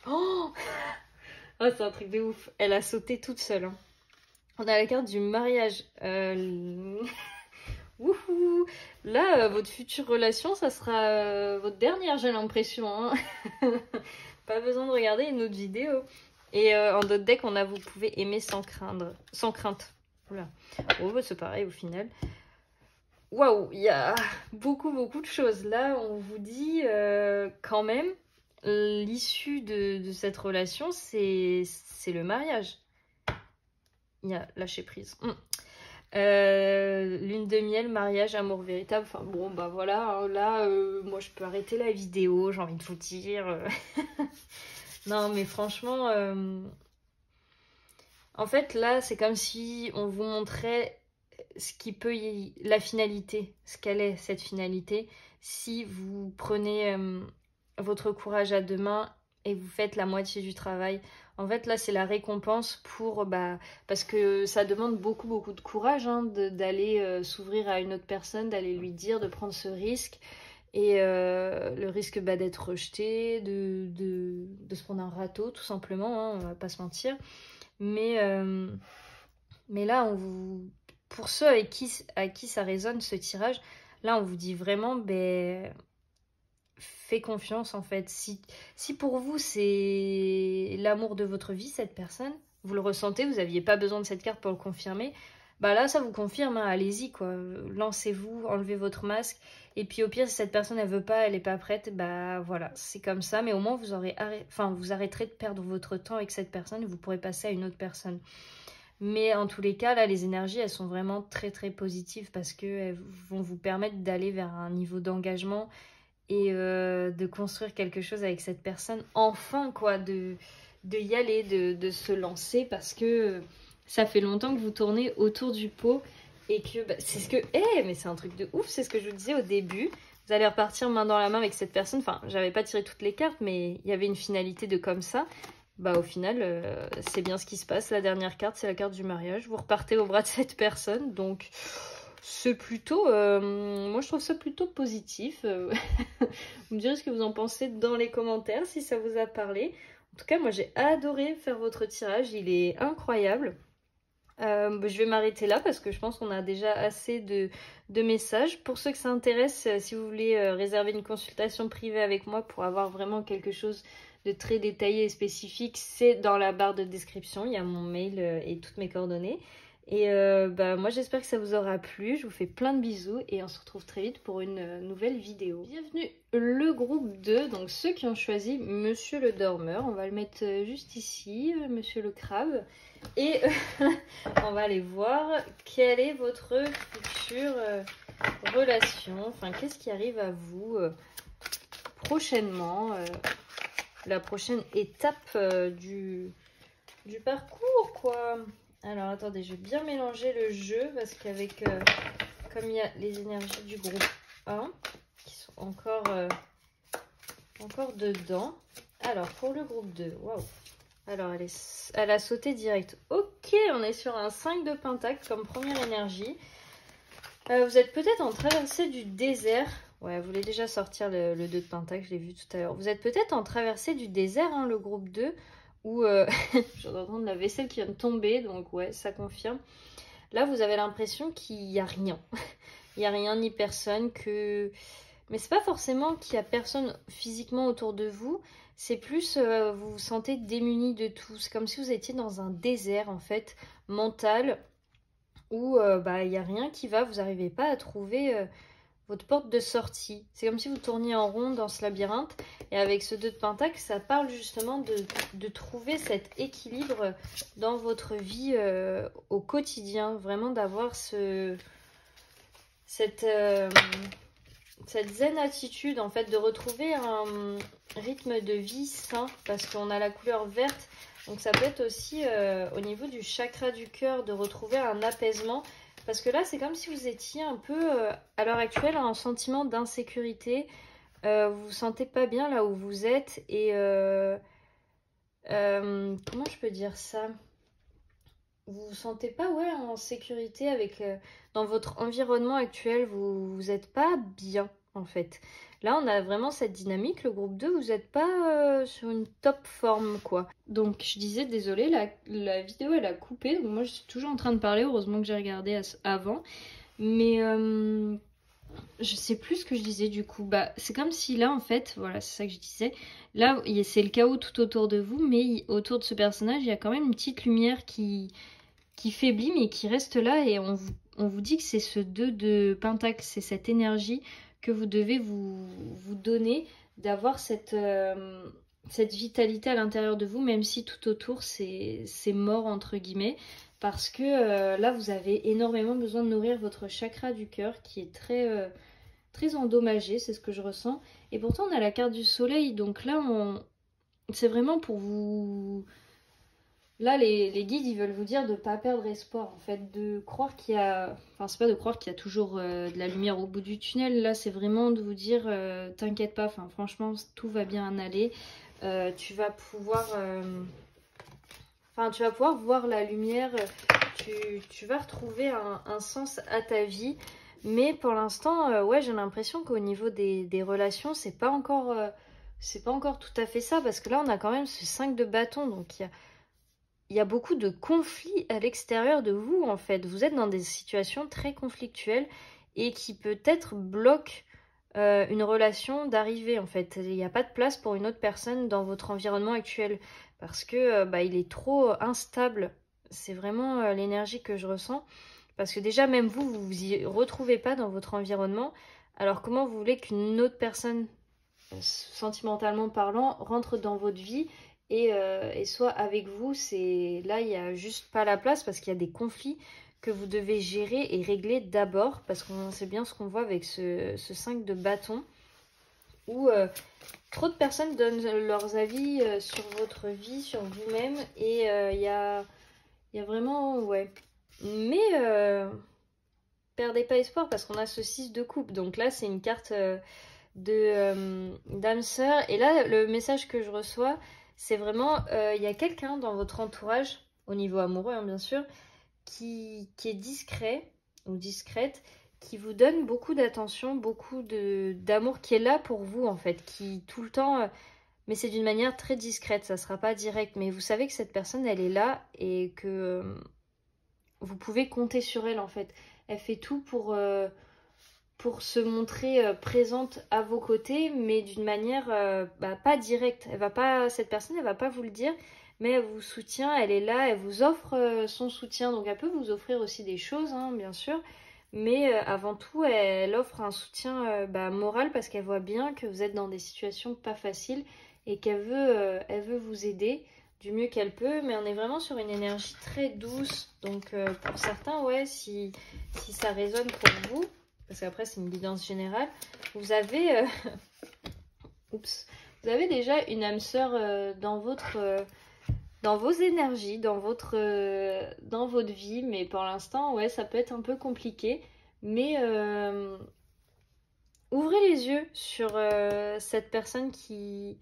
Oh, oh, c'est un truc de ouf. Elle a sauté toute seule, hein. On a la carte du mariage. Wouhou. Là, votre future relation, ça sera votre dernière, j'ai l'impression, hein. Pas besoin de regarder une autre vidéo. Et en d'autres decks, on a vous pouvez aimer sans crainte. Oula. Oh, bah, c'est pareil au final. Waouh, il y a beaucoup de choses. Là, on vous dit quand même, l'issue de cette relation, c'est le mariage. Il y a lâcher prise. Lune de miel, mariage, amour véritable. Enfin bon, bah voilà, hein, là, moi je peux arrêter la vidéo, j'ai envie de vous dire. Non, mais franchement, en fait, là, c'est comme si on vous montrait ce qui peut la finalité, ce qu'elle est, cette finalité, si vous prenez votre courage à deux mains et vous faites la moitié du travail. En fait, là, c'est la récompense pour... parce que ça demande beaucoup de courage, hein, d'aller s'ouvrir à une autre personne, d'aller lui dire, de prendre ce risque. Et le risque d'être rejeté, de se prendre un râteau, tout simplement, hein, on va pas se mentir. Mais là, pour ceux à qui ça résonne, ce tirage, là, on vous dit vraiment, fais confiance, en fait. Si pour vous, c'est l'amour de votre vie, cette personne, vous le ressentez, vous n'aviez pas besoin de cette carte pour le confirmer, bah là, ça vous confirme, hein, allez-y, quoi. Lancez-vous, enlevez votre masque. Et puis au pire, si cette personne, elle veut pas, elle est pas prête, bah voilà, c'est comme ça. Mais au moins, vous arrêterez de perdre votre temps avec cette personne et vous pourrez passer à une autre personne. Mais en tous les cas, là, les énergies, elles sont vraiment très positives, parce qu'elles vont vous permettre d'aller vers un niveau d'engagement et de construire quelque chose avec cette personne. Enfin, quoi, de y aller, de se lancer, parce que ça fait longtemps que vous tournez autour du pot et que c'est ce que... mais c'est un truc de ouf, c'est ce que je vous disais au début. Vous allez repartir main dans la main avec cette personne. Enfin, j'avais pas tiré toutes les cartes, mais il y avait une finalité de comme ça. Bah au final, c'est bien ce qui se passe. La dernière carte, c'est la carte du mariage. Vous repartez au bras de cette personne, donc c'est plutôt... moi, je trouve ça plutôt positif. Vous me direz ce que vous en pensez dans les commentaires, si ça vous a parlé. En tout cas, moi, j'ai adoré faire votre tirage. Il est incroyable. Je vais m'arrêter là, parce que je pense qu'on a déjà assez de messages. Pour ceux que ça intéresse, si vous voulez réserver une consultation privée avec moi pour avoir vraiment quelque chose de très détaillé et spécifique, c'est dans la barre de description. Il y a mon mail et toutes mes coordonnées. Et moi j'espère que ça vous aura plu, je vous fais plein de bisous et on se retrouve très vite pour une nouvelle vidéo. Bienvenue le groupe 2, donc ceux qui ont choisi Monsieur le Dormeur, on va le mettre juste ici, Monsieur le Crabe. Et on va aller voir quelle est votre future relation, enfin qu'est-ce qui arrive à vous prochainement, la prochaine étape du parcours quoi. Alors attendez, je vais bien mélanger le jeu parce qu'avec comme il y a les énergies du groupe 1 qui sont encore dedans. Alors pour le groupe 2, waouh. Alors elle a sauté direct. Ok, on est sur un 5 de pentacle comme première énergie. Vous êtes peut-être en traversée du désert. Ouais, vous voulez déjà sortir le 2 de pentacle, je l'ai vu tout à l'heure. Vous êtes peut-être en traversée du désert, hein, le groupe 2. Où je viens d'entendre la vaisselle qui vient de tomber, donc ouais, ça confirme. Là, vous avez l'impression qu'il n'y a rien. Il n'y a rien ni personne que... Mais c'est pas forcément qu'il n'y a personne physiquement autour de vous. C'est plus, vous vous sentez démuni de tout. C'est comme si vous étiez dans un désert, en fait, mental. Où il n'y a rien qui va, vous n'arrivez pas à trouver... votre porte de sortie. C'est comme si vous tourniez en rond dans ce labyrinthe. Et avec ce 2 de pentacle, ça parle justement de trouver cet équilibre dans votre vie au quotidien. Vraiment d'avoir cette zen attitude, en fait, de retrouver un rythme de vie sain. Parce qu'on a la couleur verte. Donc ça peut être aussi au niveau du chakra du cœur, de retrouver un apaisement. Parce que là, c'est comme si vous étiez un peu, à l'heure actuelle, en sentiment d'insécurité. Vous vous sentez pas bien là où vous êtes. Et comment je peux dire ça? Vous vous sentez pas en sécurité avec dans votre environnement actuel. Vous n'êtes pas bien, en fait. Là, on a vraiment cette dynamique. Le groupe 2, vous n'êtes pas sur une top forme, quoi. Donc, je disais, désolée, la vidéo, elle a coupé. Donc, moi, je suis toujours en train de parler. Heureusement que j'ai regardé avant. Mais je sais plus ce que je disais, du coup. C'est comme si là, en fait, voilà, c'est ça que je disais. Là, c'est le chaos tout autour de vous. Mais autour de ce personnage, il y a quand même une petite lumière qui faiblit, mais qui reste là. Et on vous dit que c'est ce 2 de pentacle. C'est cette énergie que vous devez vous donner, d'avoir cette vitalité à l'intérieur de vous, même si tout autour c'est mort entre guillemets, parce que là vous avez énormément besoin de nourrir votre chakra du cœur qui est très, très endommagé, c'est ce que je ressens. Et pourtant on a la carte du soleil, donc là c'est vraiment pour vous... Là, les guides, ils veulent vous dire de ne pas perdre espoir, en fait, de croire qu'il y a... Enfin, c'est pas de croire qu'il y a toujours de la lumière au bout du tunnel. Là, c'est vraiment de vous dire, t'inquiète pas, enfin, franchement, tout va bien aller. Tu vas pouvoir... Enfin, tu vas pouvoir voir la lumière. Tu vas retrouver un sens à ta vie. Mais pour l'instant, ouais, j'ai l'impression qu'au niveau des relations, c'est pas encore tout à fait ça. Parce que là, on a quand même ce 5 de bâton, donc il y a beaucoup de conflits à l'extérieur de vous, en fait. Vous êtes dans des situations très conflictuelles et qui peut-être bloquent une relation d'arrivée, en fait. Il n'y a pas de place pour une autre personne dans votre environnement actuel parce que il est trop instable. C'est vraiment l'énergie que je ressens. Parce que déjà, même vous vous y retrouvez pas dans votre environnement. Alors comment vous voulez qu'une autre personne, sentimentalement parlant, rentre dans votre vie et soit avec vous? Là, il n'y a juste pas la place parce qu'il y a des conflits que vous devez gérer et régler d'abord, parce qu'on sait bien ce qu'on voit avec ce 5 de bâton, où trop de personnes donnent leurs avis sur votre vie, sur vous-même, et il y a vraiment, ouais. Mais perdez pas espoir parce qu'on a ce 6 de coupe, donc là c'est une carte d'âme sœur, et là le message que je reçois, c'est vraiment, il y a quelqu'un dans votre entourage, au niveau amoureux hein, bien sûr, qui est discret ou discrète, qui vous donne beaucoup d'attention, beaucoup d'amour, qui est là pour vous en fait, qui tout le temps, mais c'est d'une manière très discrète, ça sera pas direct, mais vous savez que cette personne elle est là et que vous pouvez compter sur elle en fait. Elle fait tout pour se montrer présente à vos côtés, mais d'une manière pas directe. Cette personne, elle va pas vous le dire, mais elle vous soutient, elle est là, elle vous offre son soutien. Donc elle peut vous offrir aussi des choses, hein, bien sûr, mais avant tout, elle offre un soutien moral parce qu'elle voit bien que vous êtes dans des situations pas faciles et elle veut vous aider du mieux qu'elle peut, mais on est vraiment sur une énergie très douce. Donc pour certains, ouais, si ça résonne pour vous, parce qu'après c'est une guidance générale, vous avez vous avez déjà une âme sœur dans vos énergies, dans votre vie, mais pour l'instant, ouais, ça peut être un peu compliqué, mais ouvrez les yeux sur cette personne qui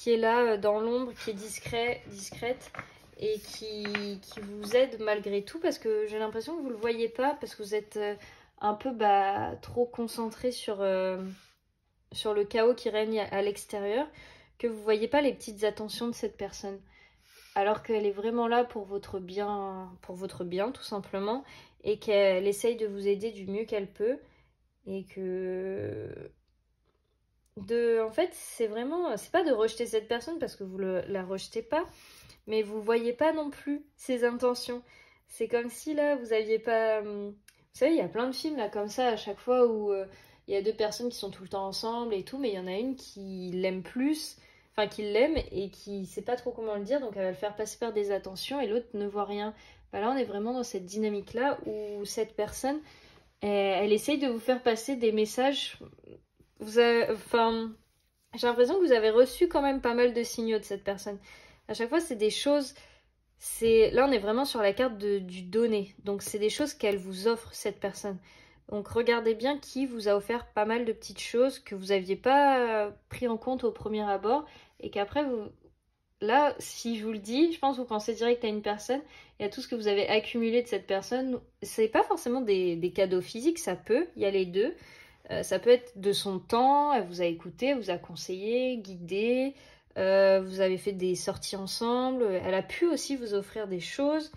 est là dans l'ombre, qui est discrète et qui vous aide malgré tout, parce que j'ai l'impression que vous ne le voyez pas, parce que vous êtes un peu trop concentré sur le chaos qui règne à l'extérieur, que vous ne voyez pas les petites attentions de cette personne. Alors qu'elle est vraiment là pour votre bien tout simplement, et qu'elle essaye de vous aider du mieux qu'elle peut, et que... En fait, c'est pas de rejeter cette personne parce que vous la rejetez pas, mais vous voyez pas non plus ses intentions. C'est comme si là, vous aviez pas... Vous savez, il y a plein de films là comme ça à chaque fois où il y a deux personnes qui sont tout le temps ensemble et tout, mais il y en a une qui l'aime plus, enfin qui l'aime et qui sait pas trop comment le dire, donc elle va le faire passer par des attentions et l'autre ne voit rien. Là, on est vraiment dans cette dynamique là où cette personne, elle essaye de vous faire passer des messages. J'ai l'impression que vous avez reçu quand même pas mal de signaux de cette personne. À chaque fois, c'est des choses... Là, on est vraiment sur la carte du donner. Donc, c'est des choses qu'elle vous offre, cette personne. Donc, regardez bien qui vous a offert pas mal de petites choses que vous n'aviez pas pris en compte au premier abord. Et qu'après, là, si je vous le dis, je pense que vous pensez direct à une personne et à tout ce que vous avez accumulé de cette personne. C'est pas forcément des cadeaux physiques, ça peut, il y a les deux. Ça peut être de son temps, elle vous a écouté, elle vous a conseillé, guidé, vous avez fait des sorties ensemble, elle a pu aussi vous offrir des choses,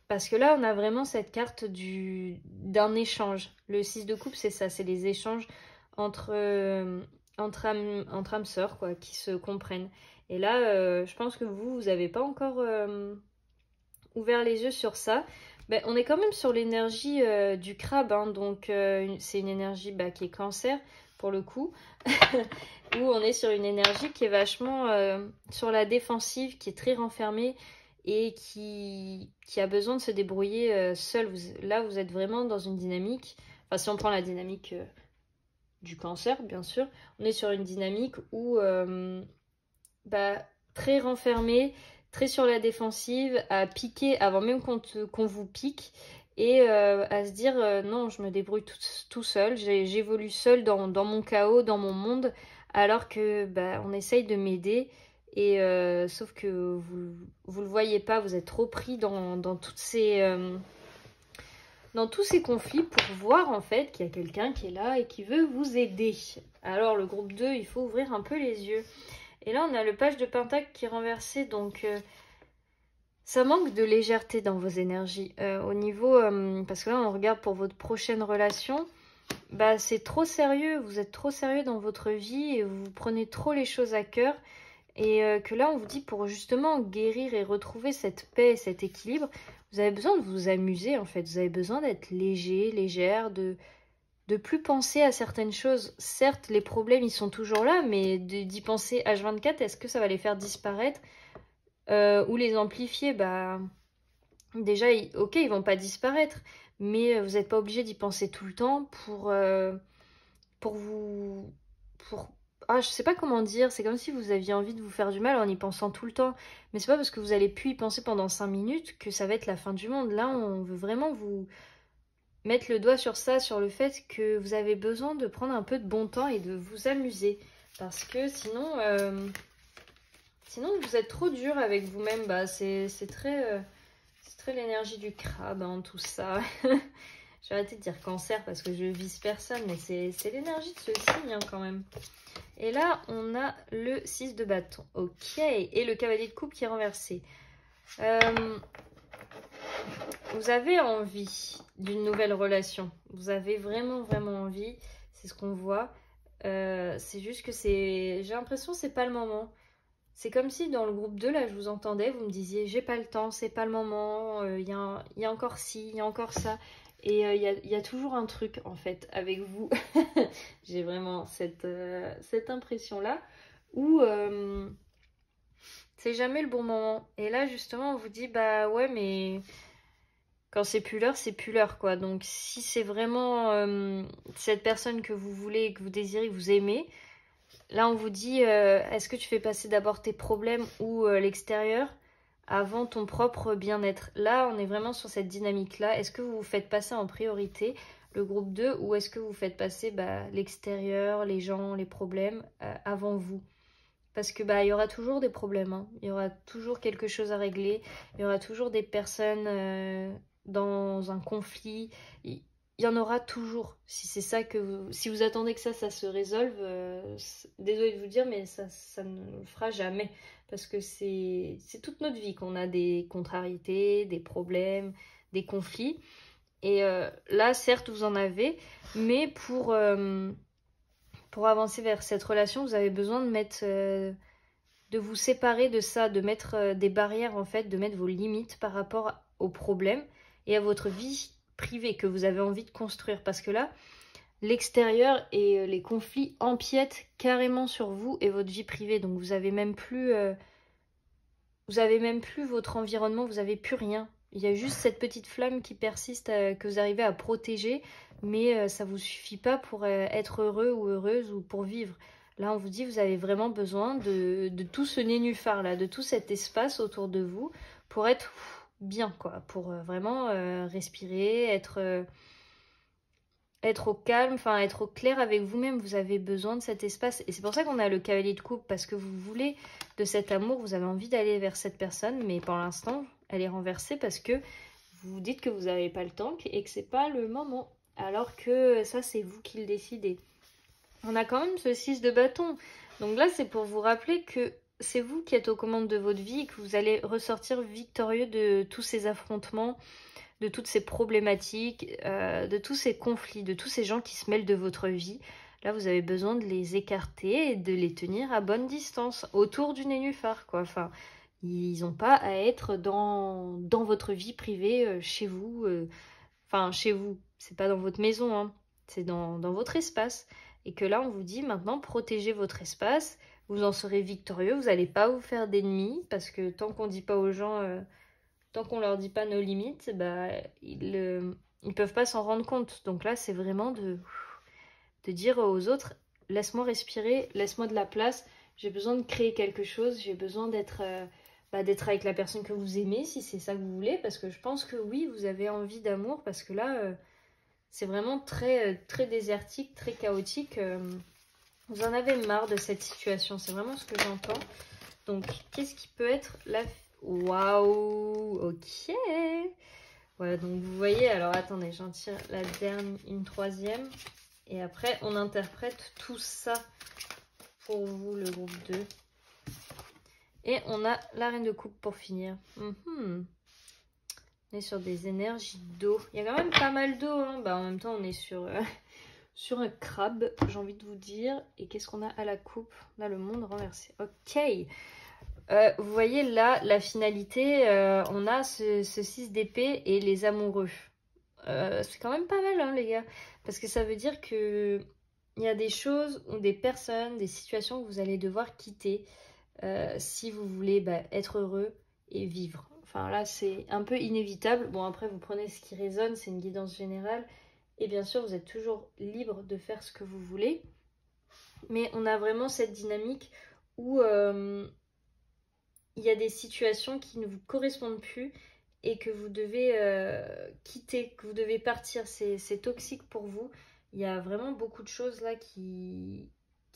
parce que là on a vraiment cette carte d'un échange. Le 6 de coupe, c'est ça, c'est les échanges entre âmes sœurs, quoi, qui se comprennent. Et là, je pense que vous n'avez pas encore ouvert les yeux sur ça. On est quand même sur l'énergie du crabe, hein, donc c'est une énergie qui est cancer pour le coup, où on est sur une énergie qui est vachement sur la défensive, qui est très renfermée et qui a besoin de se débrouiller seule. Là, vous êtes vraiment dans une dynamique, enfin si on prend la dynamique du cancer, bien sûr, on est sur une dynamique où très renfermée, très sur la défensive, à piquer avant même qu'on vous pique, et à se dire non, je me débrouille tout seul, j'évolue seul dans mon chaos, dans mon monde, alors que on essaye de m'aider, et sauf que vous le voyez pas, vous êtes trop pris dans tous ces conflits pour voir en fait qu'il y a quelqu'un qui est là et qui veut vous aider. Alors le groupe 2, il faut ouvrir un peu les yeux. Et là, on a le page de Pentacle qui est renversé, donc ça manque de légèreté dans vos énergies. Au niveau, parce que là, on regarde pour votre prochaine relation, c'est trop sérieux, vous êtes trop sérieux dans votre vie et vous prenez trop les choses à cœur. Et que là, on vous dit pour justement guérir et retrouver cette paix et cet équilibre, vous avez besoin de vous amuser en fait. Vous avez besoin d'être léger, légère, de plus penser à certaines choses. Certes, les problèmes, ils sont toujours là, mais d'y penser H24, est-ce que ça va les faire disparaître ou les amplifier? Déjà, ok, ils vont pas disparaître, mais vous n'êtes pas obligé d'y penser tout le temps je sais pas comment dire, c'est comme si vous aviez envie de vous faire du mal en y pensant tout le temps. Mais c'est pas parce que vous allez plus y penser pendant 5 minutes que ça va être la fin du monde. Là, on veut vraiment vous mettre le doigt sur ça, sur le fait que vous avez besoin de prendre un peu de bon temps et de vous amuser. Parce que sinon vous êtes trop dur avec vous-même. C'est très l'énergie du crabe, hein, tout ça. J'ai arrêté de dire cancer parce que je vise personne, mais c'est l'énergie de ce signe hein, quand même. Et là, on a le 6 de bâton. Ok, et le cavalier de coupe qui est renversé. vous avez envie d'une nouvelle relation. Vous avez vraiment, vraiment envie. C'est ce qu'on voit. C'est juste que j'ai l'impression que c'est pas le moment. C'est comme si dans le groupe 2, là, je vous entendais, vous me disiez, j'ai pas le temps, c'est pas le moment, y a encore ci, il y a encore ça. Et y a toujours un truc, en fait, avec vous. J'ai vraiment cette impression-là où c'est jamais le bon moment. Et là, justement, on vous dit, bah ouais, mais quand c'est plus l'heure, c'est plus l'heure, quoi. Donc, si c'est vraiment cette personne que vous voulez, que vous désirez, que vous aimez, là, on vous dit, est-ce que tu fais passer d'abord tes problèmes ou l'extérieur avant ton propre bien-être? Là, on est vraiment sur cette dynamique-là. Est-ce que vous vous faites passer en priorité le groupe 2 ou est-ce que vous faites passer l'extérieur, les gens, les problèmes avant vous? Parce que il y aura toujours des problèmes, hein. Il y aura toujours quelque chose à régler. Il y aura toujours des personnes dans un conflit. Il y en aura toujours. Si c'est ça si vous attendez que ça se résolve, désolé de vous dire, mais ça ne le fera jamais. Parce que c'est toute notre vie qu'on a des contrariétés, des problèmes, des conflits. Et là, certes, vous en avez, mais pour avancer vers cette relation, vous avez besoin de vous séparer de ça, de mettre des barrières en fait, de mettre vos limites par rapport aux problèmes et à votre vie privée que vous avez envie de construire. Parce que là, l'extérieur et les conflits empiètent carrément sur vous et votre vie privée. Donc vous avez même plus votre environnement, vous avez plus rien. Il y a juste cette petite flamme qui persiste que vous arrivez à protéger, mais ça vous suffit pas pour être heureux ou heureuse ou pour vivre. Là, on vous dit, vous avez vraiment besoin de tout ce nénuphar là, de tout cet espace autour de vous pour être bien, quoi, pour vraiment respirer, être au calme, enfin être au clair avec vous-même. Vous avez besoin de cet espace et c'est pour ça qu'on a le cavalier de coupe, parce que vous voulez de cet amour, vous avez envie d'aller vers cette personne, mais pour l'instant elle est renversée parce que vous vous dites que vous n'avez pas le temps et que c'est pas le moment, alors que ça c'est vous qui le décidez. On a quand même ce 6 de bâton, donc là c'est pour vous rappeler que c'est vous qui êtes aux commandes de votre vie et que vous allez ressortir victorieux de tous ces affrontements, de toutes ces problématiques, de tous ces conflits, de tous ces gens qui se mêlent de votre vie. Là, vous avez besoin de les écarter et de les tenir à bonne distance, autour du nénuphar, quoi. Enfin, ils n'ont pas à être dans votre vie privée, chez vous. Enfin, chez vous, c'est pas dans votre maison, hein. C'est dans votre espace. Et que là, on vous dit maintenant, protégez votre espace, vous en serez victorieux, vous n'allez pas vous faire d'ennemis, parce que tant qu'on ne dit pas aux gens... tant qu'on leur dit pas nos limites, ils peuvent pas s'en rendre compte. Donc là, c'est vraiment de dire aux autres, laisse-moi respirer, laisse-moi de la place, j'ai besoin de créer quelque chose, j'ai besoin d'être avec la personne que vous aimez, si c'est ça que vous voulez, parce que je pense que oui, vous avez envie d'amour, parce que là, c'est vraiment très, très désertique, très chaotique. Vous en avez marre de cette situation, c'est vraiment ce que j'entends. Donc, qu'est-ce qui peut être la... Waouh, ok. Voilà, donc vous voyez, alors attendez, j'en tire la dernière, une troisième. Et après, on interprète tout ça pour vous, le groupe 2. Et on a la reine de coupe pour finir. On est sur des énergies d'eau. Il y a quand même pas mal d'eau, hein. En même temps, on est sur, sur un crabe, j'ai envie de vous dire. Et qu'est-ce qu'on a à la coupe? On a le monde renversé. Ok. Vous voyez là, la finalité, on a ce 6 d'épée et les amoureux. C'est quand même pas mal, hein, les gars. Parce que ça veut dire que il y a des choses ou des personnes, des situations que vous allez devoir quitter si vous voulez être heureux et vivre. Enfin là, c'est un peu inévitable. Bon, après, vous prenez ce qui résonne, c'est une guidance générale. Et bien sûr, vous êtes toujours libre de faire ce que vous voulez. Mais on a vraiment cette dynamique où... il y a des situations qui ne vous correspondent plus et que vous devez quitter, que vous devez partir. C'est toxique pour vous. Il y a vraiment beaucoup de choses là qui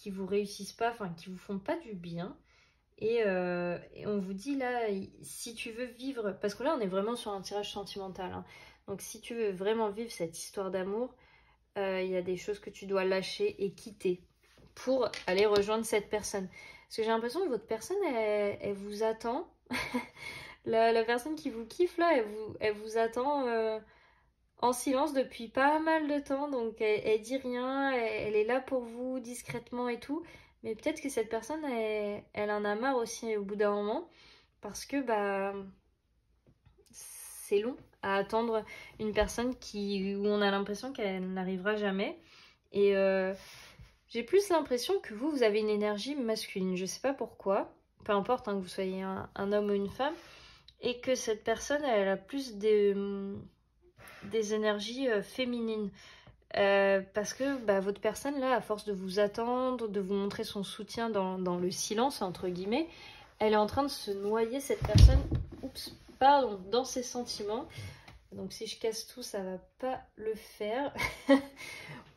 vous réussissent pas, enfin qui vous font pas du bien. Et on vous dit là, si tu veux vivre, parce que là on est vraiment sur un tirage sentimental, hein. Donc si tu veux vraiment vivre cette histoire d'amour, il y a des choses que tu dois lâcher et quitter pour aller rejoindre cette personne. Parce que j'ai l'impression que votre personne, elle vous attend. La personne qui vous kiffe là, elle vous attend en silence depuis pas mal de temps, donc elle dit rien, elle est là pour vous discrètement et tout, mais peut-être que cette personne, elle en a marre aussi au bout d'un moment, parce que bah c'est long à attendre une personne où on a l'impression qu'elle n'arrivera jamais. Et j'ai plus l'impression que vous avez une énergie masculine, je sais pas pourquoi, peu importe hein, que vous soyez un homme ou une femme, et que cette personne, elle a plus des énergies féminines. Parce que bah, votre personne, là, à force de vous attendre, de vous montrer son soutien dans le silence, entre guillemets, elle est en train de se noyer, cette personne, oups, pardon, dans ses sentiments. Donc si je casse tout, ça va pas le faire.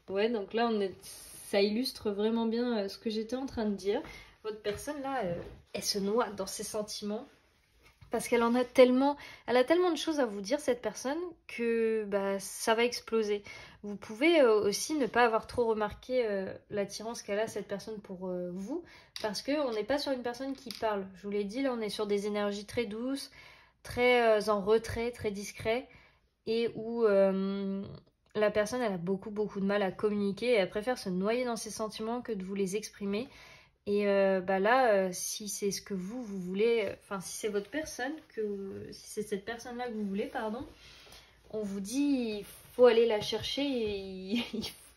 Ouais, donc là, ça illustre vraiment bien ce que j'étais en train de dire. Votre personne, là, elle se noie dans ses sentiments. Parce qu'elle elle a tellement de choses à vous dire, cette personne, que bah, ça va exploser. Vous pouvez aussi ne pas avoir trop remarqué l'attirance qu'elle a, cette personne, pour vous, parce qu'on n'est pas sur une personne qui parle. Je vous l'ai dit, là, on est sur des énergies très douces, très en retrait, très discret, et où la personne, elle a beaucoup, beaucoup de mal à communiquer, et elle préfère se noyer dans ses sentiments que de vous les exprimer. Et bah là, si c'est ce que vous voulez, enfin si c'est votre personne, si c'est cette personne-là que vous voulez, pardon, on vous dit il faut aller la chercher et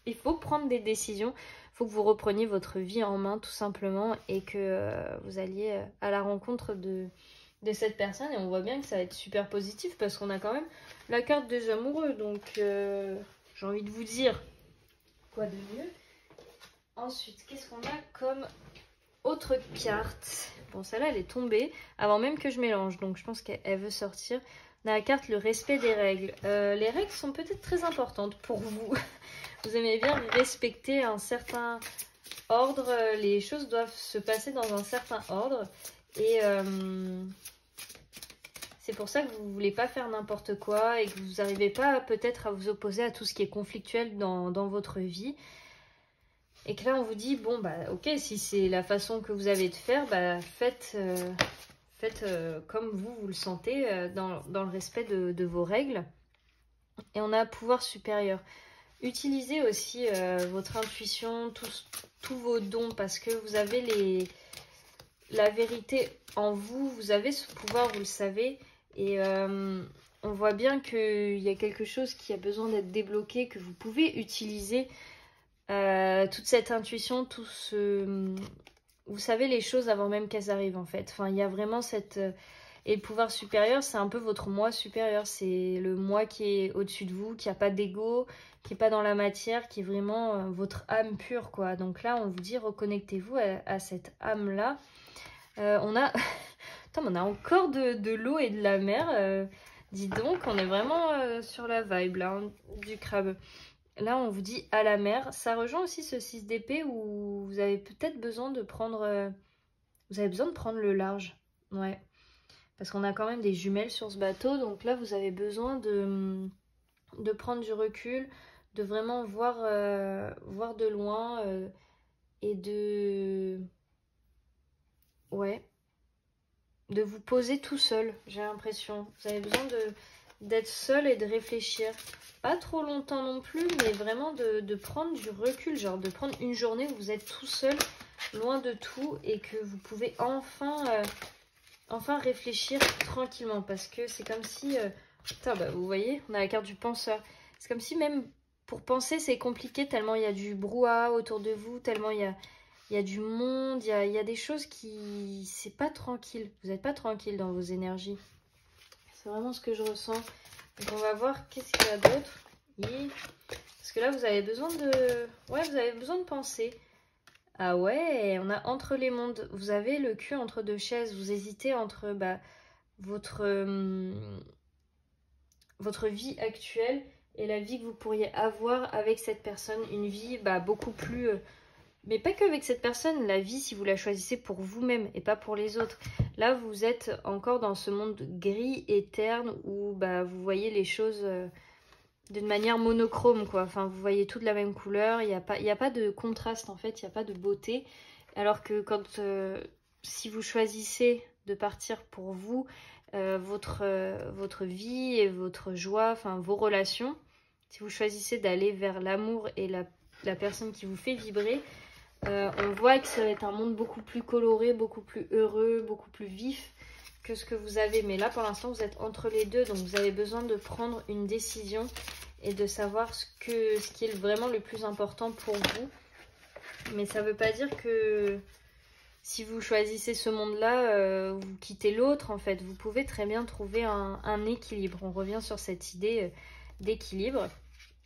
il faut prendre des décisions. Il faut que vous repreniez votre vie en main tout simplement et que vous alliez à la rencontre de cette personne. Et on voit bien que ça va être super positif parce qu'on a quand même la carte des amoureux. Donc j'ai envie de vous dire, quoi de mieux? Ensuite, qu'est-ce qu'on a comme autre carte? Bon, celle-là, elle est tombée avant même que je mélange, donc je pense qu'elle veut sortir. On a la carte le respect des règles. Les règles sont peut-être très importantes pour vous. Vous aimez bien respecter un certain ordre. Les choses doivent se passer dans un certain ordre. Et c'est pour ça que vous ne voulez pas faire n'importe quoi et que vous n'arrivez pas peut-être à vous opposer à tout ce qui est conflictuel dans votre vie. Et que là, on vous dit, bon, bah, ok, si c'est la façon que vous avez de faire, bah, faites comme vous le sentez, dans le respect de vos règles. Et on a pouvoir supérieur. Utilisez aussi votre intuition, tous vos dons, parce que vous avez la vérité en vous, vous avez ce pouvoir, vous le savez. Et on voit bien qu'il y a quelque chose qui a besoin d'être débloqué, que vous pouvez utiliser. Toute cette intuition, vous savez les choses avant même qu'elles arrivent en fait. Enfin, il y a vraiment cette... Et le pouvoir supérieur, c'est un peu votre moi supérieur. C'est le moi qui est au-dessus de vous, qui n'a pas d'ego, qui n'est pas dans la matière, qui est vraiment votre âme pure, quoi. Donc là, on vous dit, reconnectez-vous à cette âme-là. On a... Attends, on a encore de l'eau et de la mer. Dis donc, on est vraiment sur la vibe, là, hein, du crabe. Là, on vous dit à la mer. Ça rejoint aussi ce 6 d'épée où vous avez peut-être besoin de prendre... vous avez besoin de prendre le large. Ouais. Parce qu'on a quand même des jumelles sur ce bateau. Donc là, vous avez besoin de prendre du recul, de vraiment voir de loin et de... Ouais. De vous poser tout seul, j'ai l'impression. Vous avez besoin d'être seul et de réfléchir. Pas trop longtemps non plus, mais vraiment de prendre du recul. Genre de prendre une journée où vous êtes tout seul, loin de tout, et que vous pouvez enfin réfléchir tranquillement. Parce que c'est comme si... putain, bah, vous voyez, on a la carte du penseur. C'est comme si même pour penser, c'est compliqué tellement il y a du brouhaha autour de vous, tellement il y a du monde, il y a des choses qui... C'est pas tranquille. Vous n'êtes pas tranquille dans vos énergies. C'est vraiment ce que je ressens. Donc on va voir qu'est-ce qu'il y a d'autre. Parce que là, vous avez besoin de... Ouais, vous avez besoin de penser. Ah ouais, on a entre les mondes. Vous avez le cul entre deux chaises. Vous hésitez entre votre vie actuelle et la vie que vous pourriez avoir avec cette personne. Une vie beaucoup plus... mais pas qu'avec cette personne, la vie, si vous la choisissez pour vous-même et pas pour les autres. Là, vous êtes encore dans ce monde gris et terne où vous voyez les choses d'une manière monochrome, quoi. Enfin, vous voyez tout de la même couleur, il n'y a pas de contraste, en fait, il n'y a pas de beauté. Alors que si vous choisissez de partir pour vous, votre vie et votre joie, enfin vos relations. Si vous choisissez d'aller vers l'amour et la personne qui vous fait vibrer, on voit que ça va être un monde beaucoup plus coloré, beaucoup plus heureux, beaucoup plus vif que ce que vous avez. Mais là, pour l'instant, vous êtes entre les deux, donc vous avez besoin de prendre une décision et de savoir ce qui est vraiment le plus important pour vous. Mais ça ne veut pas dire que si vous choisissez ce monde-là, vous quittez l'autre, en fait. Vous pouvez très bien trouver un équilibre. On revient sur cette idée d'équilibre.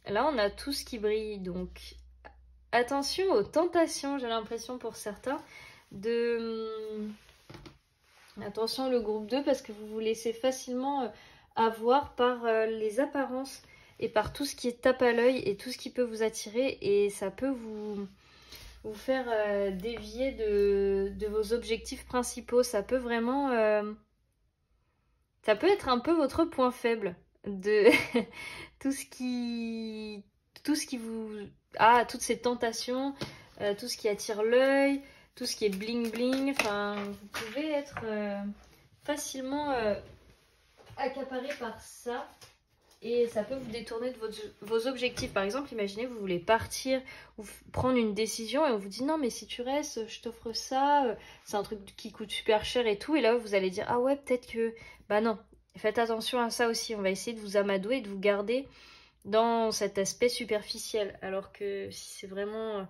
Là, on a tout ce qui brille, donc attention aux tentations, j'ai l'impression pour certains, attention le groupe 2, parce que vous vous laissez facilement avoir par les apparences et par tout ce qui est tape à l'œil et tout ce qui peut vous attirer, et ça peut vous faire dévier de vos objectifs principaux. Ça peut vraiment... ça peut être un peu votre point faible de tout ce qui vous... Ah, toutes ces tentations, tout ce qui attire l'œil, tout ce qui est bling bling. Enfin, vous pouvez être facilement accaparé par ça. Et ça peut vous détourner de vos objectifs. Par exemple, imaginez, vous voulez partir ou prendre une décision et on vous dit non, mais si tu restes, je t'offre ça. C'est un truc qui coûte super cher et tout. Et là, vous allez dire ah ouais, peut-être que... Bah non, faites attention à ça aussi. On va essayer de vous amadouer et de vous garder dans cet aspect superficiel. Alors que si c'est vraiment...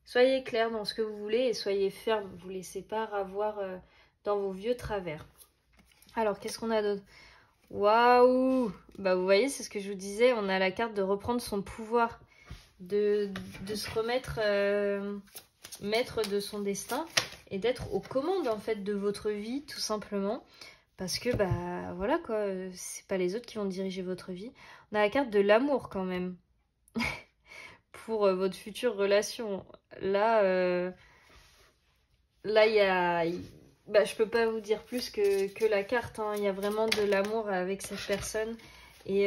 soyez clair dans ce que vous voulez et soyez ferme. Ne vous laissez pas avoir dans vos vieux travers. Alors, qu'est-ce qu'on a d'autre ? Waouh! Bah vous voyez, c'est ce que je vous disais, on a la carte de reprendre son pouvoir, de se remettre maître de son destin et d'être aux commandes en fait de votre vie, tout simplement. Parce que bah voilà quoi, c'est pas les autres qui vont diriger votre vie. On a la carte de l'amour quand même. Pour votre future relation. Là, il y a... Bah, je peux pas vous dire plus que la carte, hein. Il y a vraiment de l'amour avec cette personne et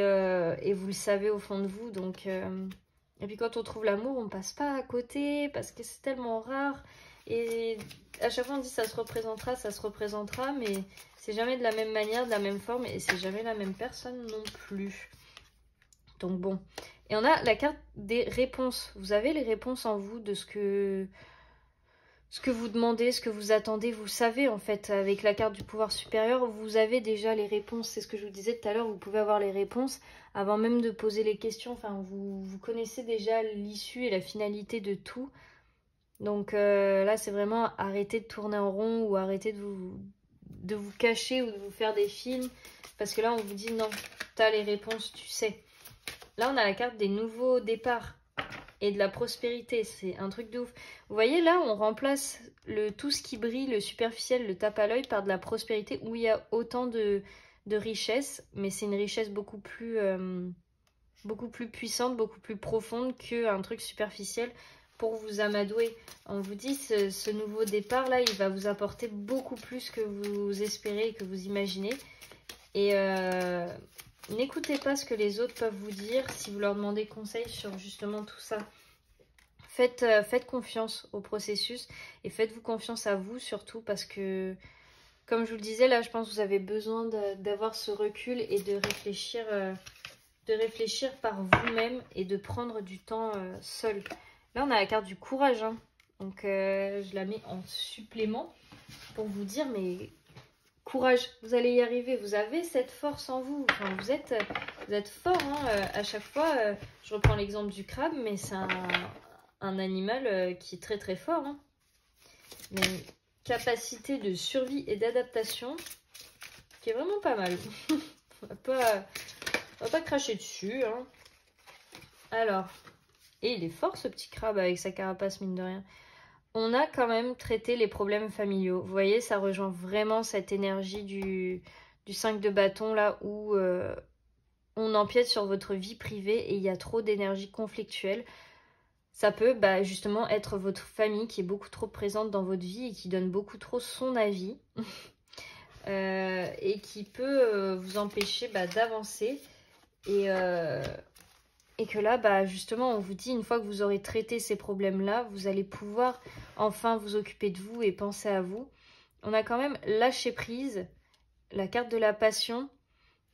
vous le savez au fond de vous. Donc, et puis quand on trouve l'amour, on passe pas à côté parce que c'est tellement rare. Et à chaque fois on dit ça se représentera, mais c'est jamais de la même manière, de la même forme et c'est jamais la même personne non plus. Donc bon. Et on a la carte des réponses. Vous avez les réponses en vous de ce que vous demandez, ce que vous attendez, vous savez en fait, avec la carte du pouvoir supérieur, vous avez déjà les réponses. C'est ce que je vous disais tout à l'heure, vous pouvez avoir les réponses avant même de poser les questions. Enfin, vous connaissez déjà l'issue et la finalité de tout. Donc là, c'est vraiment arrêter de tourner en rond ou arrêter de vous cacher ou de vous faire des films. Parce que là, on vous dit non, t'as les réponses, tu sais. Là, on a la carte des nouveaux départs et de la prospérité, c'est un truc de ouf. Vous voyez là, on remplace tout ce qui brille, le superficiel, le tape à l'œil par de la prospérité où il y a autant de richesse, mais c'est une richesse beaucoup plus puissante, beaucoup plus profonde qu'un truc superficiel pour vous amadouer. On vous dit, ce nouveau départ là, il va vous apporter beaucoup plus que vous espérez et que vous imaginez. Et n'écoutez pas ce que les autres peuvent vous dire si vous leur demandez conseil sur justement tout ça. Faites confiance au processus et faites-vous confiance à vous surtout parce que, comme je vous le disais, là je pense que vous avez besoin d'avoir ce recul et de réfléchir par vous-même et de prendre du temps seul. Là on a la carte du courage, hein. Donc je la mets en supplément pour vous dire mais... Courage, vous allez y arriver, vous avez cette force en vous, enfin, vous êtes fort, hein. À chaque fois, je reprends l'exemple du crabe, mais c'est un animal qui est très très fort, hein. Il y a une capacité de survie et d'adaptation qui est vraiment pas mal. On va pas cracher dessus, hein. Alors, et il est fort ce petit crabe avec sa carapace mine de rien. On a quand même traité les problèmes familiaux. Vous voyez, ça rejoint vraiment cette énergie du 5 de bâton, là, où on empiète sur votre vie privée et il y a trop d'énergie conflictuelle. Ça peut justement être votre famille qui est beaucoup trop présente dans votre vie et qui donne beaucoup trop son avis. Et qui peut vous empêcher d'avancer. Et que là, justement, on vous dit, une fois que vous aurez traité ces problèmes-là, vous allez pouvoir enfin vous occuper de vous et penser à vous. on a quand même lâché prise, la carte de la passion.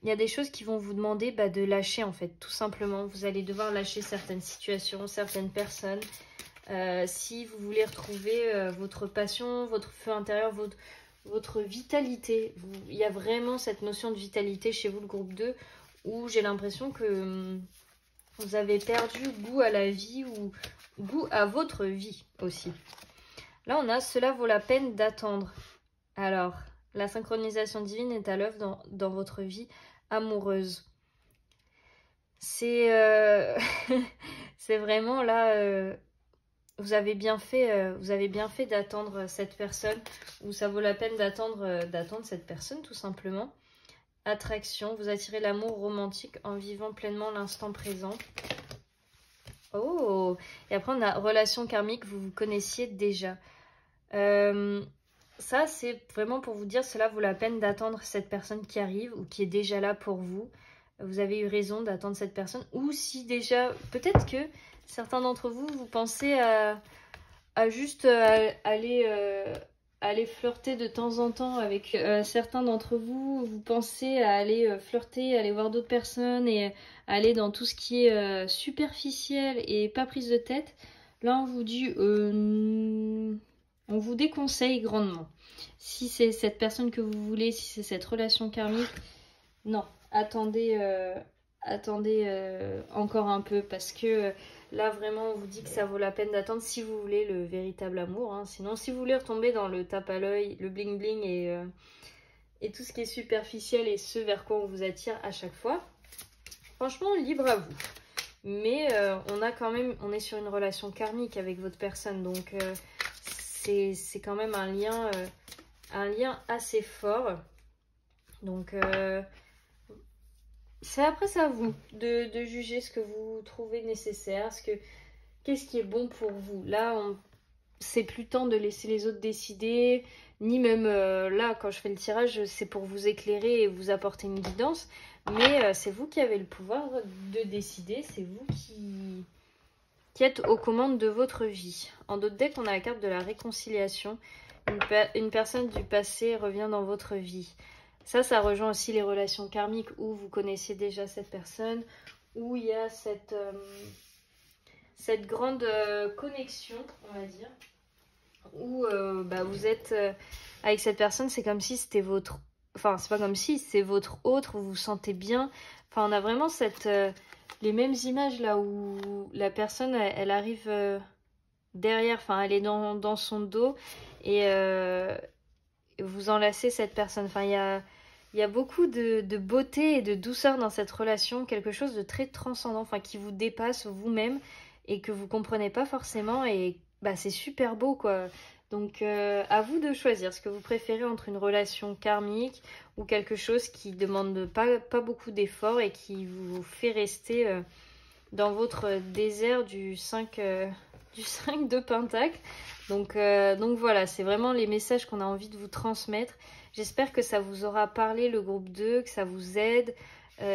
Il y a des choses qui vont vous demander de lâcher en fait, tout simplement. Vous allez devoir lâcher certaines situations, certaines personnes. Si vous voulez retrouver votre passion, votre feu intérieur, votre vitalité. Il y a vraiment cette notion de vitalité chez vous, le groupe 2, où j'ai l'impression que vous avez perdu goût à la vie ou goût à votre vie aussi. Là, on a « Cela vaut la peine d'attendre ». Alors, la synchronisation divine est à l'œuvre dans votre vie amoureuse. C'est c'est vraiment là... vous avez bien fait d'attendre cette personne, ou ça vaut la peine d'attendre cette personne, tout simplement. Attraction, vous attirez l'amour romantique en vivant pleinement l'instant présent. Oh! Et après, on a relation karmique, vous vous connaissiez déjà. Ça, c'est vraiment pour vous dire, cela vaut la peine d'attendre cette personne qui arrive ou qui est déjà là pour vous. Vous avez eu raison d'attendre cette personne. Ou si déjà, peut-être que certains d'entre vous, vous pensez à juste aller flirter de temps en temps avec certains d'entre vous. Vous pensez à aller flirter, aller voir d'autres personnes et aller dans tout ce qui est superficiel et pas prise de tête. Là, on vous dit, on vous déconseille grandement. Si c'est cette personne que vous voulez, si c'est cette relation karmique, non, attendez encore un peu parce que là vraiment on vous dit que ça vaut la peine d'attendre si vous voulez le véritable amour. Hein. Sinon, si vous voulez retomber dans le tape à l'œil, le bling bling et tout ce qui est superficiel et ce vers quoi on vous attire à chaque fois, franchement, libre à vous. Mais on est sur une relation karmique avec votre personne, donc c'est quand même un lien assez fort. Donc c'est à vous de juger ce que vous trouvez nécessaire, qu'est-ce qui est bon pour vous. Là, c'est plus temps de laisser les autres décider, ni même là, quand je fais le tirage, c'est pour vous éclairer et vous apporter une guidance. Mais c'est vous qui avez le pouvoir de décider, c'est vous qui êtes aux commandes de votre vie. En d'autres decks, on a la carte de la réconciliation. Une personne du passé revient dans votre vie. Ça rejoint aussi les relations karmiques où vous connaissiez déjà cette personne, où il y a cette grande connexion, on va dire, où vous êtes avec cette personne, c'est comme si c'était votre... Enfin, c'est pas comme si, c'est votre autre, vous vous sentez bien. Enfin, on a vraiment les mêmes images là où la personne, elle arrive derrière, enfin, elle est dans son dos et vous enlacez cette personne. Enfin, il y a beaucoup de beauté et de douceur dans cette relation, quelque chose de très transcendant, enfin, qui vous dépasse vous-même et que vous comprenez pas forcément et c'est super beau, quoi. Donc, à vous de choisir ce que vous préférez entre une relation karmique ou quelque chose qui demande pas beaucoup d'efforts et qui vous fait rester dans votre désert du 5 de Pentacle. Donc voilà, c'est vraiment les messages qu'on a envie de vous transmettre. J'espère que ça vous aura parlé, le groupe 2, que ça vous aide.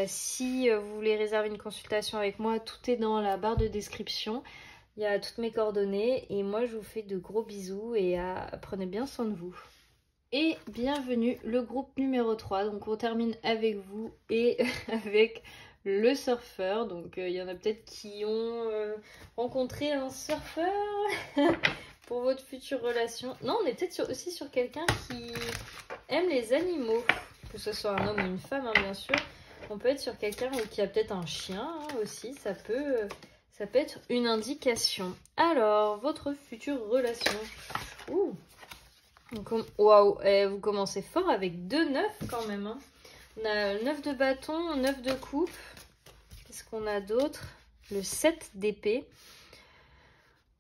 Si vous voulez réserver une consultation avec moi, tout est dans la barre de description. Il y a toutes mes coordonnées et moi je vous fais de gros bisous et prenez bien soin de vous. Et bienvenue le groupe numéro 3, donc on termine avec vous et avec le surfeur. Donc il y en a peut-être qui ont rencontré un surfeur pour votre future relation. Non, on est peut-être aussi sur quelqu'un qui aime les animaux, que ce soit un homme ou une femme, hein, bien sûr. On peut être sur quelqu'un qui a peut-être un chien aussi, ça peut être une indication. Alors, votre future relation. Ouh. Waouh, vous commencez fort avec 2 9 quand même. Hein. On a 9 de bâton, 9 de coupe. Qu'est-ce qu'on a d'autre? Le 7 d'épée.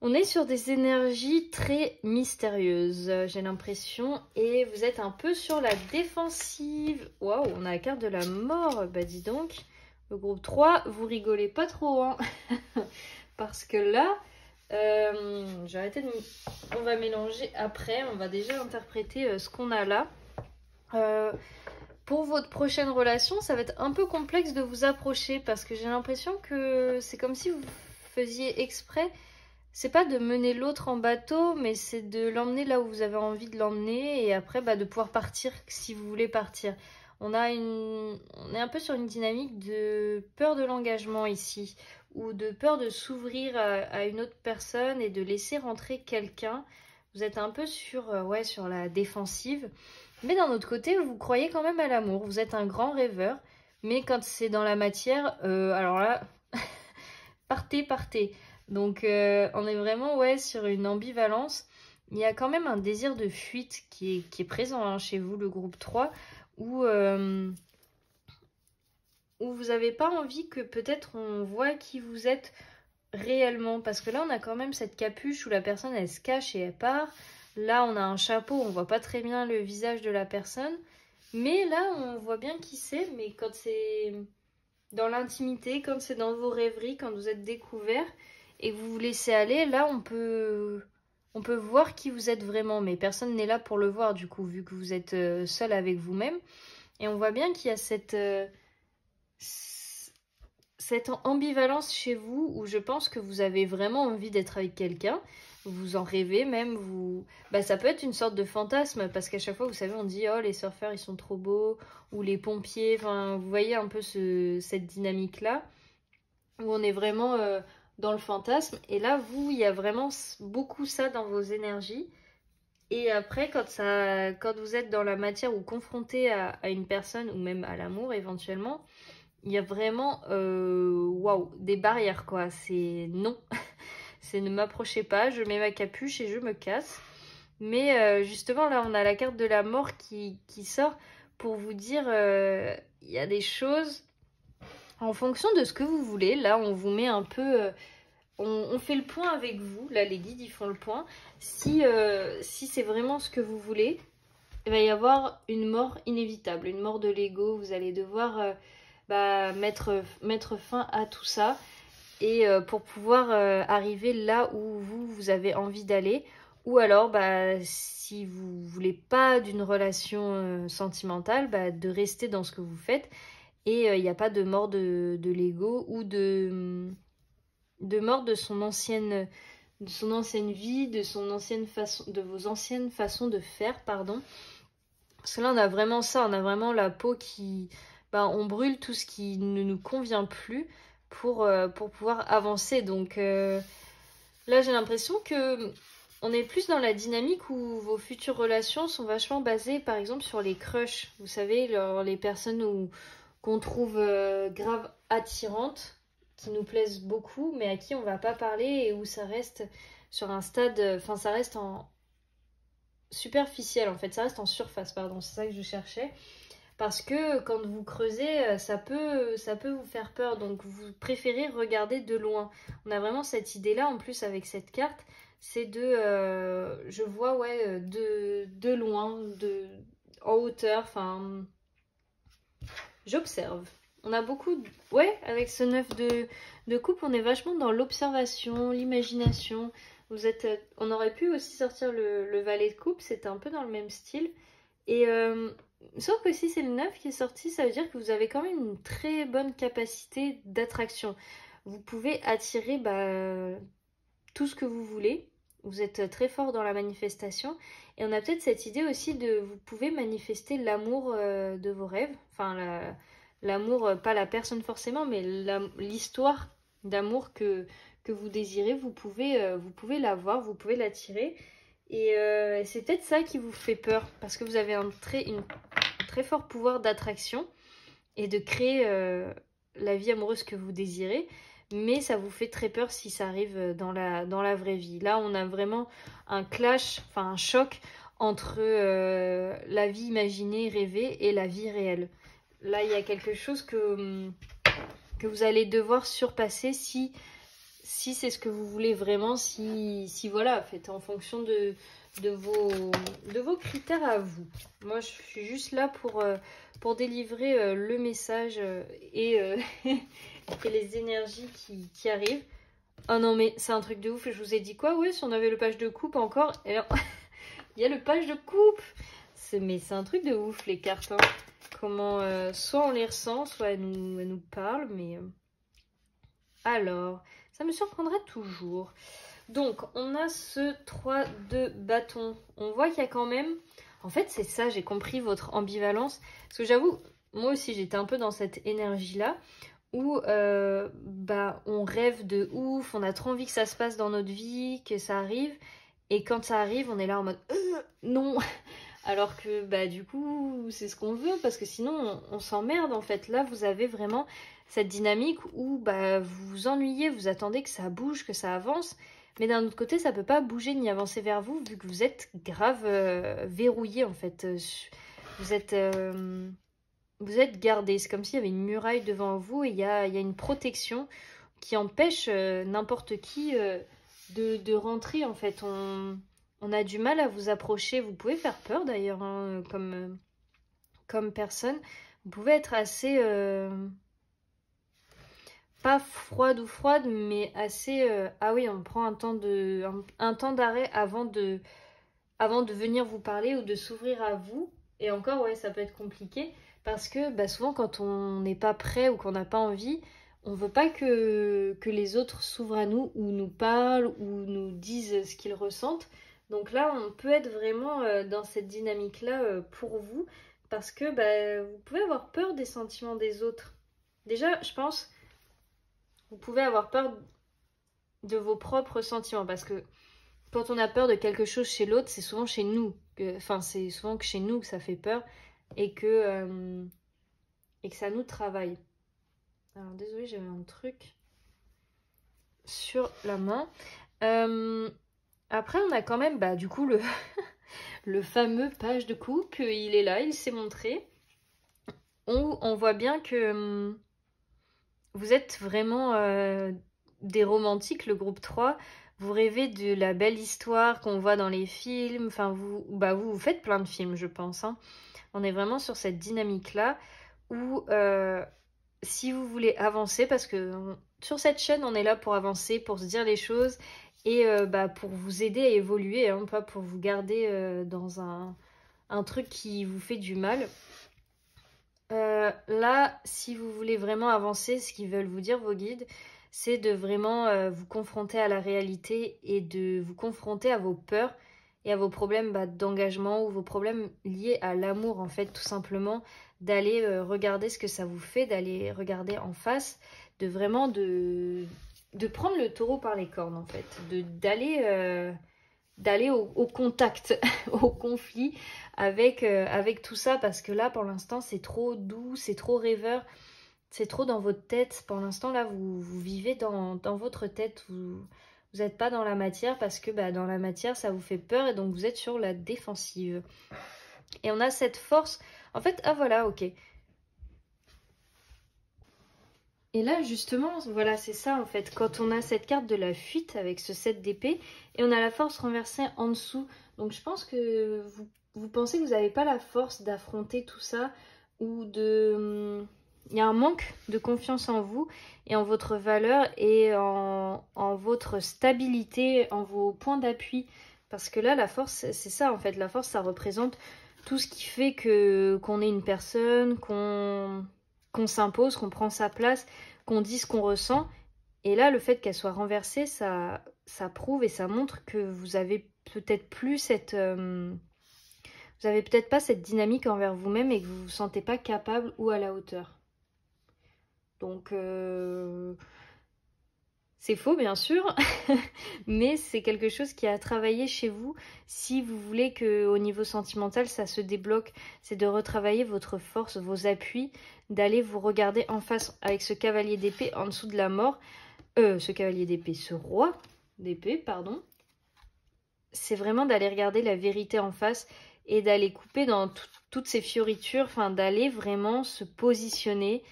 On est sur des énergies très mystérieuses, j'ai l'impression. Et vous êtes un peu sur la défensive. Waouh, on a la carte de la mort. Bah dis donc. Le groupe 3, vous rigolez pas trop, hein. Parce que là, j'ai arrêté de... On va mélanger après, on va déjà interpréter ce qu'on a là. Pour votre prochaine relation, ça va être un peu complexe de vous approcher parce que j'ai l'impression que c'est comme si vous faisiez exprès c'est pas de mener l'autre en bateau, mais c'est de l'emmener là où vous avez envie de l'emmener et après de pouvoir partir si vous voulez partir. On est un peu sur une dynamique de peur de l'engagement ici, ou de peur de s'ouvrir à une autre personne et de laisser rentrer quelqu'un. Vous êtes un peu ouais, sur la défensive. Mais d'un autre côté, vous croyez quand même à l'amour. Vous êtes un grand rêveur. Mais quand c'est dans la matière, alors là, partez. Donc on est vraiment ouais, sur une ambivalence. Il y a quand même un désir de fuite qui est présent hein, chez vous, le groupe 3, où vous n'avez pas envie que peut-être on voit qui vous êtes réellement. Parce que là, on a quand même cette capuche où la personne, elle se cache et elle part. Là, on a un chapeau, on voit pas très bien le visage de la personne. Mais là, on voit bien qui c'est. Mais quand c'est dans l'intimité, quand c'est dans vos rêveries, quand vous êtes découvert et que vous vous laissez aller, là, on peut voir qui vous êtes vraiment. Mais personne n'est là pour le voir, du coup, vu que vous êtes seul avec vous-même. Et on voit bien qu'il y a cette ambivalence chez vous où je pense que vous avez vraiment envie d'être avec quelqu'un, vous en rêvez même, ça peut être une sorte de fantasme parce qu'à chaque fois, vous savez, on dit « Oh, les surfeurs, ils sont trop beaux » ou « Les pompiers », enfin, vous voyez un peu cette dynamique-là où on est vraiment dans le fantasme. Et là, il y a vraiment beaucoup ça dans vos énergies. Et après, quand vous êtes dans la matière ou confronté à une personne ou même à l'amour éventuellement, il y a vraiment waouh, des barrières quoi. C'est non, c'est ne m'approchez pas, je mets ma capuche et je me casse. Mais justement là, on a la carte de la mort qui sort pour vous dire il y a des choses en fonction de ce que vous voulez. Là, on vous met un peu on fait le point avec vous. Là, les guides, ils font le point. Si c'est vraiment ce que vous voulez, il va y avoir une mort inévitable, une mort de l'ego. Vous allez devoir mettre fin à tout ça et pour pouvoir arriver là où vous avez envie d'aller. Ou alors, si vous voulez pas d'une relation sentimentale, de rester dans ce que vous faites. Et il n'y a pas de mort de l'ego ou de mort de son ancienne vie, de vos anciennes façons de faire, pardon. Parce que là, on a vraiment ça, on a vraiment la peau qui... on brûle tout ce qui ne nous convient plus pour pouvoir avancer. Donc là, j'ai l'impression que on est plus dans la dynamique où vos futures relations sont vachement basées, par exemple, sur les crushs. Vous savez, les personnes qu'on trouve grave attirantes, qui nous plaisent beaucoup, mais à qui on va pas parler et où ça reste sur un stade... Enfin, ça reste en superficiel, en fait. Ça reste en surface, pardon. C'est ça que je cherchais. Parce que quand vous creusez, ça peut vous faire peur. Donc, vous préférez regarder de loin. On a vraiment cette idée-là, en plus, avec cette carte. C'est je vois, ouais, de loin, en hauteur, enfin... J'observe. On a beaucoup... Ouais, avec ce 9 de coupe, on est vachement dans l'observation, l'imagination. On aurait pu aussi sortir le valet de coupe, c'était un peu dans le même style. Et sauf que si c'est le 9 qui est sorti, ça veut dire que vous avez quand même une très bonne capacité d'attraction. Vous pouvez attirer tout ce que vous voulez. Vous êtes très fort dans la manifestation. Et on a peut-être cette idée aussi vous pouvez manifester l'amour de vos rêves. Enfin, l'amour, pas la personne forcément, mais l'histoire d'amour que vous désirez, vous pouvez l'avoir, vous pouvez l'attirer. Et c'est peut-être ça qui vous fait peur, parce que vous avez un très fort pouvoir d'attraction et de créer la vie amoureuse que vous désirez. Mais ça vous fait très peur si ça arrive dans la vraie vie. Là, on a vraiment un clash, enfin un choc entre la vie imaginée, rêvée et la vie réelle. Là, il y a quelque chose que vous allez devoir surpasser si c'est ce que vous voulez vraiment, si voilà, faites en fonction de vos critères à vous. Moi, je suis juste là pour délivrer le message et les énergies qui arrivent. Oh non, mais c'est un truc de ouf. Je vous ai dit quoi? Oui, si on avait le page de coupe encore. Et alors, il y a le page de coupe. Mais c'est un truc de ouf, les cartes. Hein. Comment, soit on les ressent, soit elles nous parlent. Mais alors, ça me surprendra toujours. Donc, on a ce 3 de bâton. On voit qu'il y a quand même... En fait, c'est ça, j'ai compris votre ambivalence. Parce que j'avoue, moi aussi, j'étais un peu dans cette énergie-là où on rêve de ouf, on a trop envie que ça se passe dans notre vie, que ça arrive. Et quand ça arrive, on est là en mode non. Alors que du coup, c'est ce qu'on veut parce que sinon, on s'emmerde en fait. Là, vous avez vraiment cette dynamique où vous vous ennuyez, vous attendez que ça bouge, que ça avance. Mais d'un autre côté, ça peut pas bouger ni avancer vers vous vu que vous êtes grave verrouillé en fait. Vous êtes gardé. C'est comme s'il y avait une muraille devant vous et il y a une protection qui empêche n'importe qui de rentrer en fait. On a du mal à vous approcher. Vous pouvez faire peur d'ailleurs hein, comme personne. Vous pouvez être assez... pas froide, mais assez... ah oui, on prend un temps d'arrêt avant de venir vous parler ou de s'ouvrir à vous. Et encore, ouais, ça peut être compliqué. Parce que souvent, quand on n'est pas prêt ou qu'on n'a pas envie, on veut pas que les autres s'ouvrent à nous ou nous parlent ou nous disent ce qu'ils ressentent. Donc là, on peut être vraiment dans cette dynamique-là pour vous. Parce que vous pouvez avoir peur des sentiments des autres. Déjà, je pense... Vous pouvez avoir peur de vos propres sentiments parce que quand on a peur de quelque chose chez l'autre, c'est souvent chez nous. C'est souvent que chez nous que ça fait peur et que ça nous travaille. Alors désolée, j'avais un truc sur la main. Après, on a quand même du coup le fameux page de coupe. Il est là, il s'est montré. On voit bien que... vous êtes vraiment des romantiques, le groupe 3. Vous rêvez de la belle histoire qu'on voit dans les films. Enfin, vous faites plein de films, je pense. Hein. On est vraiment sur cette dynamique-là où si vous voulez avancer, parce que sur cette chaîne, on est là pour avancer, pour se dire les choses et pour vous aider à évoluer, hein, pas pour vous garder dans un truc qui vous fait du mal. Là, si vous voulez vraiment avancer, ce qu'ils veulent vous dire, vos guides, c'est de vraiment vous confronter à la réalité et de vous confronter à vos peurs et à vos problèmes d'engagement ou vos problèmes liés à l'amour, en fait, tout simplement, d'aller regarder ce que ça vous fait, d'aller regarder en face, de vraiment de prendre le taureau par les cornes, en fait, d'aller au contact, au conflit avec tout ça parce que là pour l'instant c'est trop doux, c'est trop rêveur, c'est trop dans votre tête. Pour l'instant là vous vivez dans votre tête, vous n'êtes pas dans la matière parce que dans la matière ça vous fait peur et donc vous êtes sur la défensive. Et on a cette force, en fait, ah voilà, ok. Et là, justement, voilà, c'est ça, en fait. Quand on a cette carte de la fuite avec ce 7 d'épée, et on a la force renversée en dessous. Donc, je pense que vous pensez que vous n'avez pas la force d'affronter tout ça, ou de... Il y a un manque de confiance en vous, et en votre valeur, et en votre stabilité, en vos points d'appui. Parce que là, la force, c'est ça, en fait. La force, ça représente tout ce qui fait qu'on est une personne, qu'on s'impose, qu'on prend sa place, qu'on dit ce qu'on ressent. Et là, le fait qu'elle soit renversée, ça prouve et ça montre que vous avez peut-être plus cette... vous avez peut-être pas cette dynamique envers vous-même et que vous vous sentez pas capable ou à la hauteur. Donc, c'est faux, bien sûr, mais c'est quelque chose qui a travaillé chez vous. Si vous voulez qu'au niveau sentimental, ça se débloque, c'est de retravailler votre force, vos appuis, d'aller vous regarder en face avec ce cavalier d'épée en dessous de la mort. Ce cavalier d'épée, ce roi d'épée, pardon. C'est vraiment d'aller regarder la vérité en face et d'aller couper dans toutes ces fioritures, enfin d'aller vraiment se positionner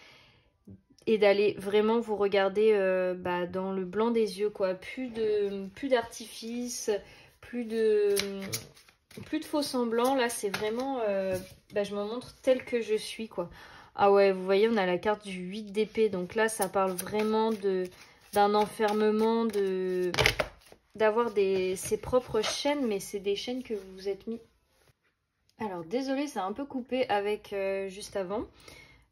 et d'aller vraiment vous regarder dans le blanc des yeux, quoi. Plus d'artifice, plus de faux semblants. Là, c'est vraiment... je me montre telle que je suis, quoi. Ah ouais, vous voyez, on a la carte du 8 d'épée. Donc là, ça parle vraiment d'un enfermement, d'avoir ses propres chaînes, mais c'est des chaînes que vous vous êtes mis. Alors, désolé, ça a un peu coupé avec juste avant.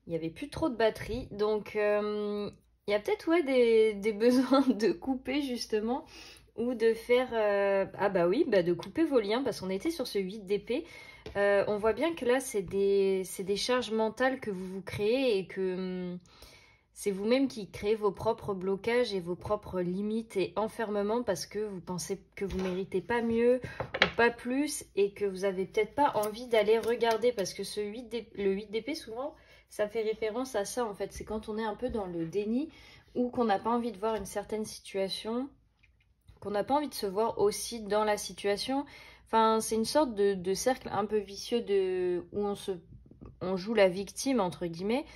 Il n'y avait plus trop de batterie, donc il y a peut-être des besoins de couper justement, ou de faire... ah bah oui, bah de couper vos liens, parce qu'on était sur ce 8 d'épée. On voit bien que là, c'est des charges mentales que vous vous créez et que c'est vous-même qui créez vos propres blocages et vos propres limites et enfermements parce que vous pensez que vous méritez pas mieux ou pas plus et que vous avez peut-être pas envie d'aller regarder parce que le 8 d'épée, souvent, ça fait référence à ça en fait. C'est quand on est un peu dans le déni ou qu'on n'a pas envie de voir une certaine situation, qu'on n'a pas envie de se voir aussi dans la situation. Enfin, c'est une sorte de cercle un peu vicieux où on joue la victime, entre guillemets,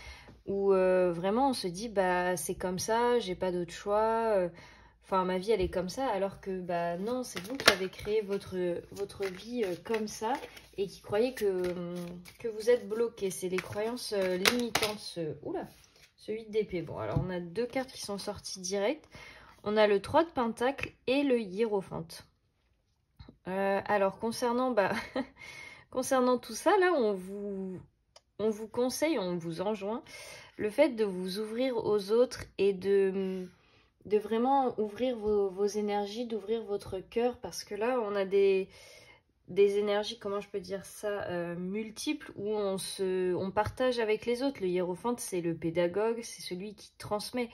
où vraiment on se dit, bah c'est comme ça, j'ai pas d'autre choix, enfin ma vie elle est comme ça, alors que bah non, c'est vous qui avez créé votre vie comme ça et qui croyez que vous êtes bloqué. C'est les croyances limitantes, ce 8 d'épée. Bon, alors on a deux cartes qui sont sorties direct. On a le 3 de pentacle et le hiérophante. Alors concernant, concernant tout ça, là, on vous conseille, on vous enjoint le fait de vous ouvrir aux autres et de vraiment ouvrir vos énergies, d'ouvrir votre cœur, parce que là, on a des énergies, comment je peux dire ça, multiples, où on partage avec les autres. Le hiérophante, c'est le pédagogue, c'est celui qui transmet.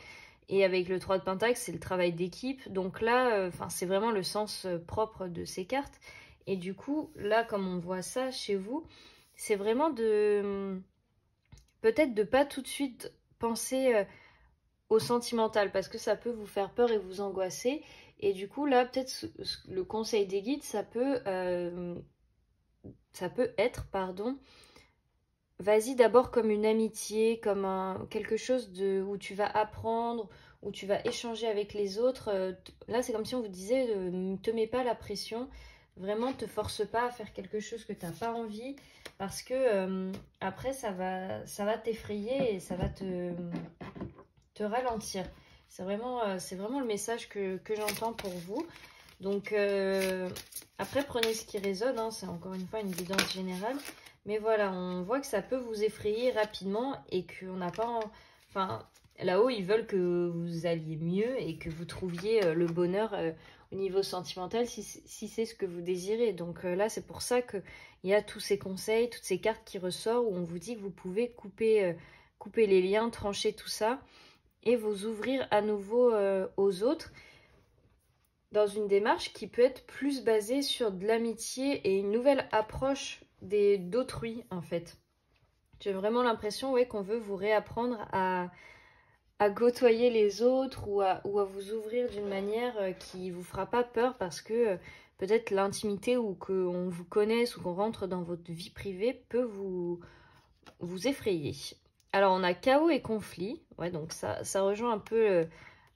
Et avec le 3 de pentacle, c'est le travail d'équipe. Donc là, c'est vraiment le sens propre de ces cartes. Et du coup, là, comme on voit ça chez vous, c'est vraiment peut-être de pas tout de suite penser au sentimental, parce que ça peut vous faire peur et vous angoisser. Et du coup, là, peut-être le conseil des guides, ça peut être, pardon, vas-y d'abord comme une amitié, comme quelque chose où tu vas apprendre, où tu vas échanger avec les autres. Là, c'est comme si on vous disait, ne te mets pas la pression, vraiment te force pas à faire quelque chose que tu n'as pas envie, parce que après, ça va t'effrayer et ça va te ralentir. C'est vraiment le message que j'entends pour vous. Donc, après, prenez ce qui résonne, hein, c'est encore une fois une guidance générale. Mais voilà, on voit que ça peut vous effrayer rapidement et qu'on n'a pas... Enfin, là-haut, ils veulent que vous alliez mieux et que vous trouviez le bonheur au niveau sentimental si c'est ce que vous désirez. Donc là, c'est pour ça qu'il y a tous ces conseils, toutes ces cartes qui ressortent où on vous dit que vous pouvez couper les liens, trancher tout ça et vous ouvrir à nouveau aux autres dans une démarche qui peut être plus basée sur de l'amitié et une nouvelle approche d'autrui en fait. J'ai vraiment l'impression qu'on veut vous réapprendre à côtoyer les autres ou à vous ouvrir d'une manière qui vous fera pas peur parce que peut-être l'intimité ou qu'on vous connaisse ou qu'on rentre dans votre vie privée peut vous effrayer. Alors on a chaos et conflit, donc ça rejoint un peu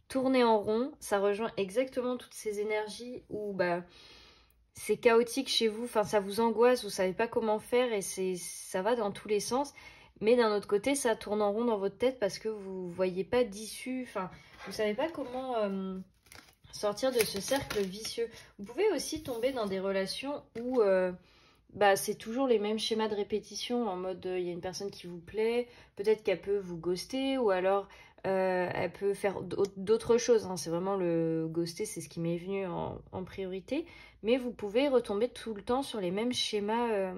tourner en rond, ça rejoint exactement toutes ces énergies où c'est chaotique chez vous, ça vous angoisse, vous savez pas comment faire et ça va dans tous les sens. Mais d'un autre côté, ça tourne en rond dans votre tête parce que vous voyez pas d'issue, vous savez pas comment sortir de ce cercle vicieux. Vous pouvez aussi tomber dans des relations où c'est toujours les mêmes schémas de répétition, en mode il y a une personne qui vous plaît, peut-être qu'elle peut vous ghoster ou alors elle peut faire d'autres choses. C'est vraiment le ghoster, c'est ce qui m'est venu en priorité. Mais vous pouvez retomber tout le temps sur les mêmes schémas,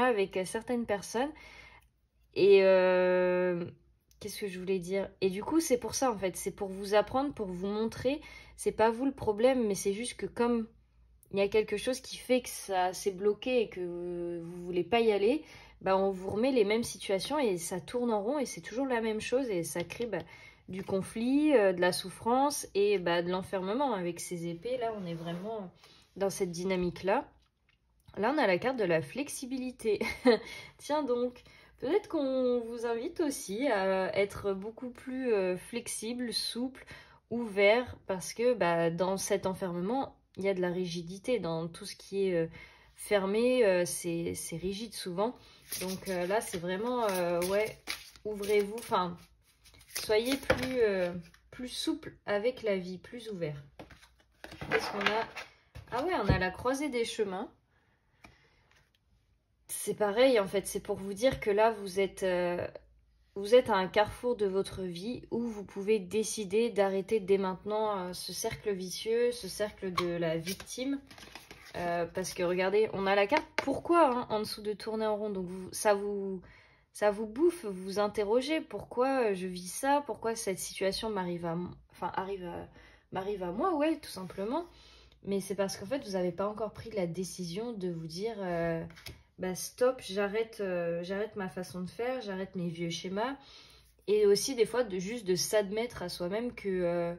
avec certaines personnes. Et qu'est-ce que je voulais dire? Et du coup, c'est pour ça en fait, c'est pour vous apprendre, pour vous montrer. C'est pas vous le problème, mais c'est juste que comme il y a quelque chose qui fait que ça s'est bloqué et que vous voulez pas y aller, on vous remet les mêmes situations et ça tourne en rond et c'est toujours la même chose et ça crée du conflit, de la souffrance et de l'enfermement. Avec ces épées, là, on est vraiment dans cette dynamique-là. Là, on a la carte de la flexibilité. Tiens donc, peut-être qu'on vous invite aussi à être beaucoup plus flexible, souple, ouvert, parce que dans cet enfermement, il y a de la rigidité. Dans tout ce qui est fermé, c'est rigide souvent. Donc là, c'est vraiment, ouvrez-vous, soyez plus souple avec la vie, plus ouvert. Qu'est-ce qu'on a? Ah ouais, on a la croisée des chemins. C'est pareil, en fait, c'est pour vous dire que là, vous êtes vous êtes à un carrefour de votre vie où vous pouvez décider d'arrêter dès maintenant ce cercle vicieux, ce cercle de la victime. Parce que regardez, on a la carte pourquoi hein, en dessous de tourner en rond. Donc ça vous bouffe, vous vous interrogez pourquoi je vis ça, pourquoi cette situation m'arrive à m'arrive à moi, ouais, tout simplement. Mais c'est parce qu'en fait, vous n'avez pas encore pris la décision de vous dire bah stop, j'arrête ma façon de faire, j'arrête mes vieux schémas. Et aussi des fois juste de s'admettre à soi-même que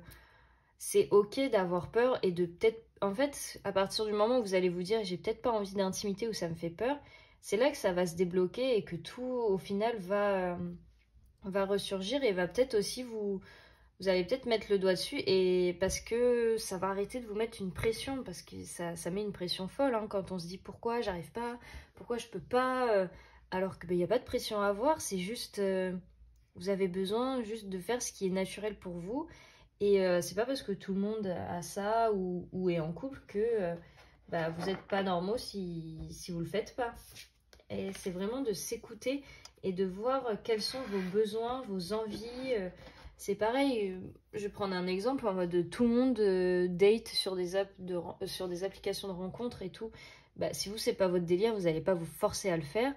c'est ok d'avoir peur et de peut-être... En fait, à partir du moment où vous allez vous dire j'ai peut-être pas envie d'intimité ou ça me fait peur, c'est là que ça va se débloquer et que tout au final va ressurgir et va peut-être aussi vous allez peut-être mettre le doigt dessus et parce que ça va arrêter de vous mettre une pression parce que ça met une pression folle hein, quand on se dit pourquoi j'arrive pas, pourquoi je peux pas, alors que n'y a pas de pression à avoir, c'est juste vous avez besoin juste de faire ce qui est naturel pour vous et c'est pas parce que tout le monde a ça ou est en couple que vous n'êtes pas normaux si vous le faites pas. Et c'est vraiment de s'écouter et de voir quels sont vos besoins, vos envies. C'est pareil, je vais prendre un exemple en mode tout le monde date sur des applications de rencontres et tout. Si vous, c'est pas votre délire, vous n'allez pas vous forcer à le faire.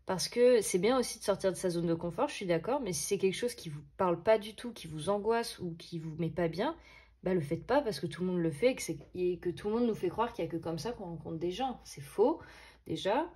Parce que c'est bien aussi de sortir de sa zone de confort, je suis d'accord. Mais si c'est quelque chose qui vous parle pas du tout, qui vous angoisse ou qui vous met pas bien, le faites pas parce que tout le monde le fait et que tout le monde nous fait croire qu'il n'y a que comme ça qu'on rencontre des gens. C'est faux, déjà.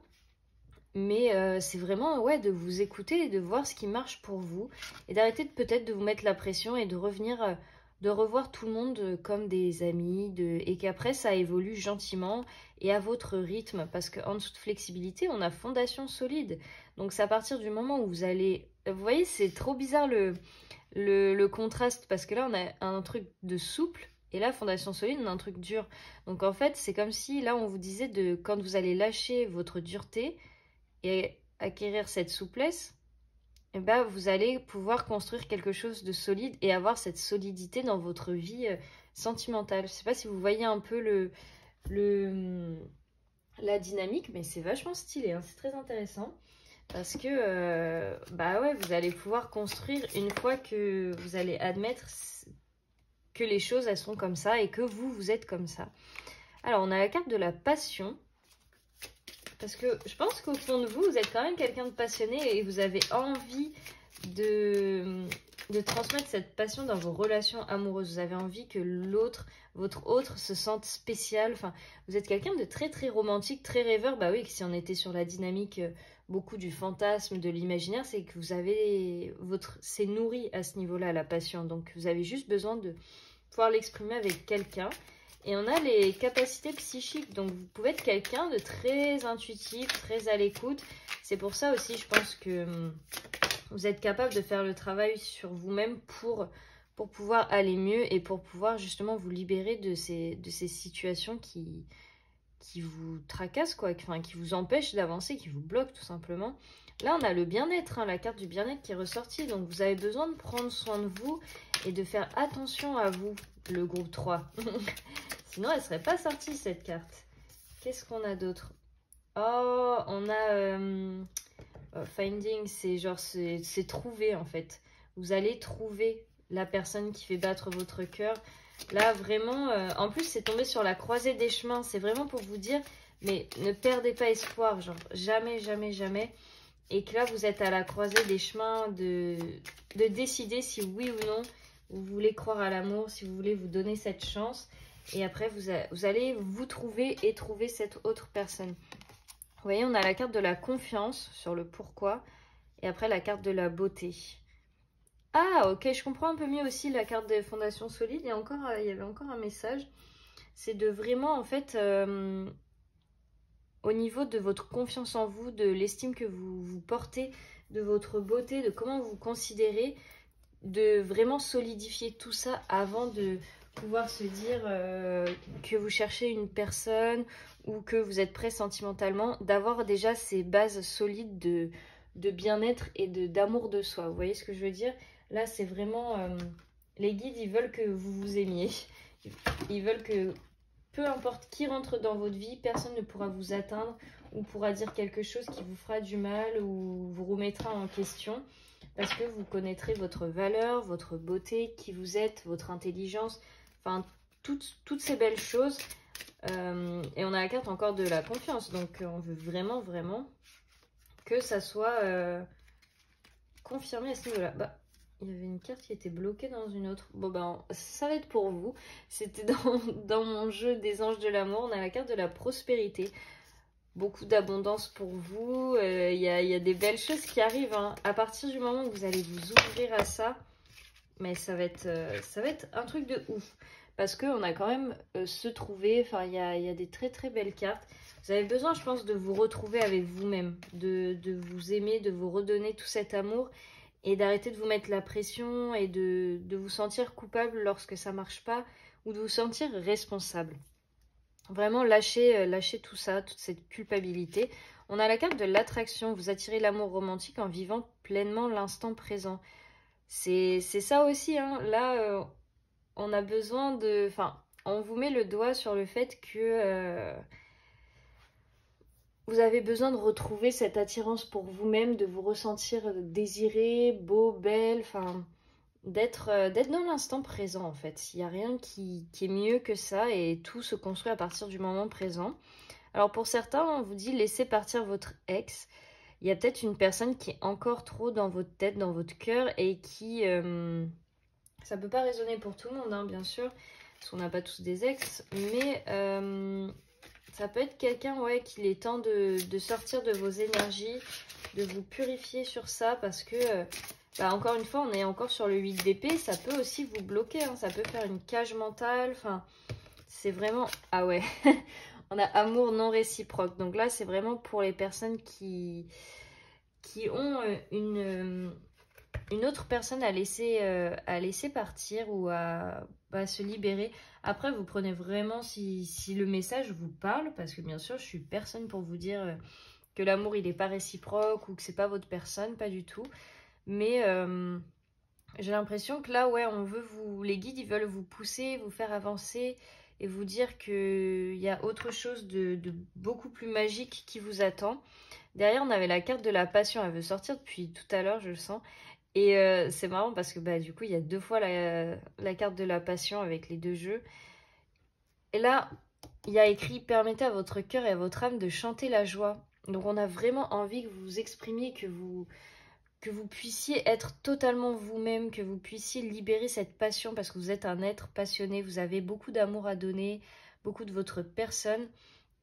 Mais c'est vraiment ouais, de vous écouter et de voir ce qui marche pour vous. Et d'arrêter peut-être de vous mettre la pression et de revenir, de revoir tout le monde comme des amis. Et qu'après ça évolue gentiment et à votre rythme. Parce qu'en dessous de flexibilité, on a fondation solide. Donc c'est à partir du moment où vous allez... Vous voyez, c'est trop bizarre le contraste. Parce que là, on a un truc de souple. Et là, fondation solide, on a un truc dur. Donc en fait, c'est comme si là, on vous disait quand vous allez lâcher votre dureté... et acquérir cette souplesse, vous allez pouvoir construire quelque chose de solide et avoir cette solidité dans votre vie sentimentale. Je ne sais pas si vous voyez un peu la dynamique, mais c'est vachement stylé, hein, c'est très intéressant. Parce que ouais, vous allez pouvoir construire une fois que vous allez admettre que les choses elles sont comme ça et que vous êtes comme ça. Alors on a la carte de la passion. Parce que je pense qu'au fond de vous, vous êtes quand même quelqu'un de passionné et vous avez envie de transmettre cette passion dans vos relations amoureuses. Vous avez envie que votre autre, se sente spécial. Enfin, vous êtes quelqu'un de très très romantique, très rêveur. Bah oui, si on était sur la dynamique beaucoup du fantasme, de l'imaginaire, c'est que vous avez c'est nourri à ce niveau-là, la passion. Donc vous avez juste besoin de pouvoir l'exprimer avec quelqu'un. Et on a les capacités psychiques, donc vous pouvez être quelqu'un de très intuitif, très à l'écoute. C'est pour ça aussi, je pense que vous êtes capable de faire le travail sur vous-même pour pouvoir aller mieux et pour pouvoir justement vous libérer de ces situations qui vous tracassent, quoi, qui vous empêchent d'avancer, qui vous bloquent tout simplement. Là, on a le bien-être, hein, la carte du bien-être qui est ressortie. Donc, vous avez besoin de prendre soin de vous et de faire attention à vous, le groupe 3. Sinon, elle ne serait pas sortie, cette carte. Qu'est-ce qu'on a d'autre? Oh, on a finding, c'est genre, c'est trouver, en fait. Vous allez trouver la personne qui fait battre votre cœur. Là, vraiment, en plus, c'est tombé sur la croisée des chemins. C'est vraiment pour vous dire, mais ne perdez pas espoir, genre, jamais, jamais, jamais. Et que là, vous êtes à la croisée des chemins de décider si oui ou non vous voulez croire à l'amour, si vous voulez vous donner cette chance. Et après, vous allez vous trouver et trouver cette autre personne. Vous voyez, on a la carte de la confiance sur le pourquoi. Et après, la carte de la beauté. Ah, ok, je comprends un peu mieux aussi la carte des fondations solides. Il y avait encore un message. C'est de vraiment, en fait, au niveau de votre confiance en vous, de l'estime que vous portez, de votre beauté, de comment vous vous considérez, de vraiment solidifier tout ça avant de pouvoir se dire que vous cherchez une personne ou que vous êtes prêt sentimentalement, d'avoir déjà ces bases solides de bien-être et d'amour de soi. Vous voyez ce que je veux dire? Là, c'est vraiment... les guides, ils veulent que vous vous aimiez. Ils veulent que peu importe qui rentre dans votre vie, personne ne pourra vous atteindre ou pourra dire quelque chose qui vous fera du mal ou vous remettra en question. Parce que vous connaîtrez votre valeur, votre beauté, qui vous êtes, votre intelligence, enfin toutes ces belles choses. Et on a la carte encore de la confiance, donc on veut vraiment, vraiment que ça soit confirmé à ce niveau-là. Bah, il y avait une carte qui était bloquée dans une autre. Bon ben, ça va être pour vous. C'était dans mon jeu des anges de l'amour, on a la carte de la prospérité. Beaucoup d'abondance pour vous, il y a des belles choses qui arrivent, hein. À partir du moment où vous allez vous ouvrir à ça, mais ça va être un truc de ouf. Parce qu'on a quand même se trouver, enfin il y a des très très belles cartes. Vous avez besoin, je pense, de vous retrouver avec vous-même, de vous aimer, de vous redonner tout cet amour et d'arrêter de vous mettre la pression et de vous sentir coupable lorsque ça marche pas ou de vous sentir responsable. Vraiment lâcher tout ça, toute cette culpabilité. On a la carte de l'attraction. Vous attirez l'amour romantique en vivant pleinement l'instant présent. C'est ça aussi, hein. Là, on a besoin de... Enfin, on vous met le doigt sur le fait que vous avez besoin de retrouver cette attirance pour vous-même, de vous ressentir désiré, beau, belle, enfin... D'être dans l'instant présent en fait. Il n'y a rien qui est mieux que ça et tout se construit à partir du moment présent. Alors pour certains, on vous dit laissez partir votre ex. Il y a peut-être une personne qui est encore trop dans votre tête, dans votre cœur et qui... ça peut pas résonner pour tout le monde, hein, bien sûr, parce qu'on n'a pas tous des ex, mais ça peut être quelqu'un, ouais, qu'il est temps de sortir de vos énergies, de vous purifier sur ça parce que... bah encore une fois, on est encore sur le 8 d'épée, ça peut aussi vous bloquer, hein, ça peut faire une cage mentale, enfin, c'est vraiment... Ah ouais, on a amour non réciproque, donc là, c'est vraiment pour les personnes qui ont une autre personne à laisser partir ou à se libérer. Après, vous prenez vraiment si le message vous parle, parce que bien sûr, je suis personne pour vous dire que l'amour, il n'est pas réciproque ou que c'est pas votre personne, pas du tout. Mais j'ai l'impression que là, ouais, les guides, ils veulent vous pousser, vous faire avancer et vous dire qu'il y a autre chose de beaucoup plus magique qui vous attend. Derrière, on avait la carte de la passion. Elle veut sortir depuis tout à l'heure, je le sens. Et c'est marrant parce que bah, du coup, il y a 2 fois la carte de la passion avec les 2 jeux. Et là, il y a écrit « Permettez à votre cœur et à votre âme de chanter la joie ». Donc on a vraiment envie que vous vous exprimiez, que vous puissiez être totalement vous-même, que vous puissiez libérer cette passion parce que vous êtes un être passionné, vous avez beaucoup d'amour à donner, beaucoup de votre personne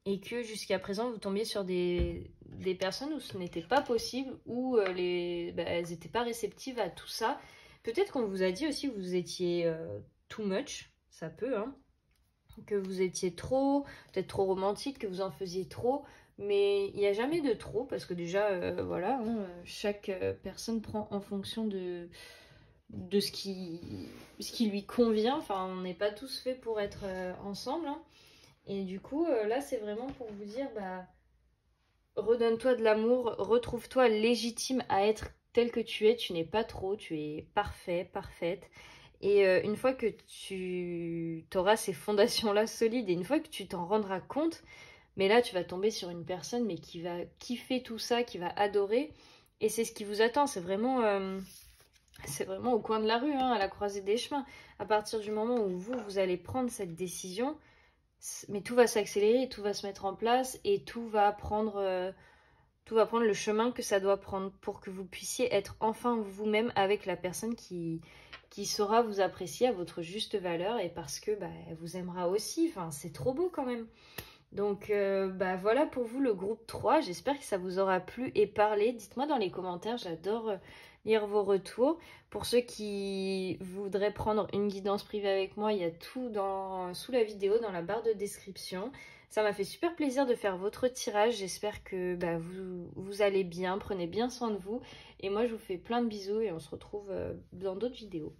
et que jusqu'à présent vous tombiez sur des personnes où ce n'était pas possible, où elles n'étaient pas réceptives à tout ça. Peut-être qu'on vous a dit aussi que vous étiez too much, ça peut, hein, que vous étiez peut-être trop romantique, que vous en faisiez trop. Mais il n'y a jamais de trop, parce que déjà, voilà, hein, chaque personne prend en fonction de ce qui lui convient. Enfin, on n'est pas tous faits pour être ensemble, hein. Et du coup, là, c'est vraiment pour vous dire, bah, redonne-toi de l'amour, retrouve-toi légitime à être tel que tu es. Tu n'es pas trop, tu es parfait, parfaite. Et une fois que tu auras ces fondations-là solides, et une fois que tu t'en rendras compte, mais là, tu vas tomber sur une personne mais qui va kiffer tout ça, qui va adorer. Et c'est ce qui vous attend. C'est vraiment au coin de la rue, hein, à la croisée des chemins. À partir du moment où vous allez prendre cette décision, mais tout va s'accélérer, tout va se mettre en place et tout va prendre le chemin que ça doit prendre pour que vous puissiez être enfin vous-même avec la personne qui saura vous apprécier à votre juste valeur et parce que bah, elle vous aimera aussi. Enfin, c'est trop beau quand même. Donc bah voilà pour vous le groupe 3, j'espère que ça vous aura plu et parlé. Dites-moi dans les commentaires, j'adore lire vos retours. Pour ceux qui voudraient prendre une guidance privée avec moi, il y a tout sous la vidéo, dans la barre de description. Ça m'a fait super plaisir de faire votre tirage, j'espère que bah, vous allez bien, prenez bien soin de vous. Et moi je vous fais plein de bisous et on se retrouve dans d'autres vidéos.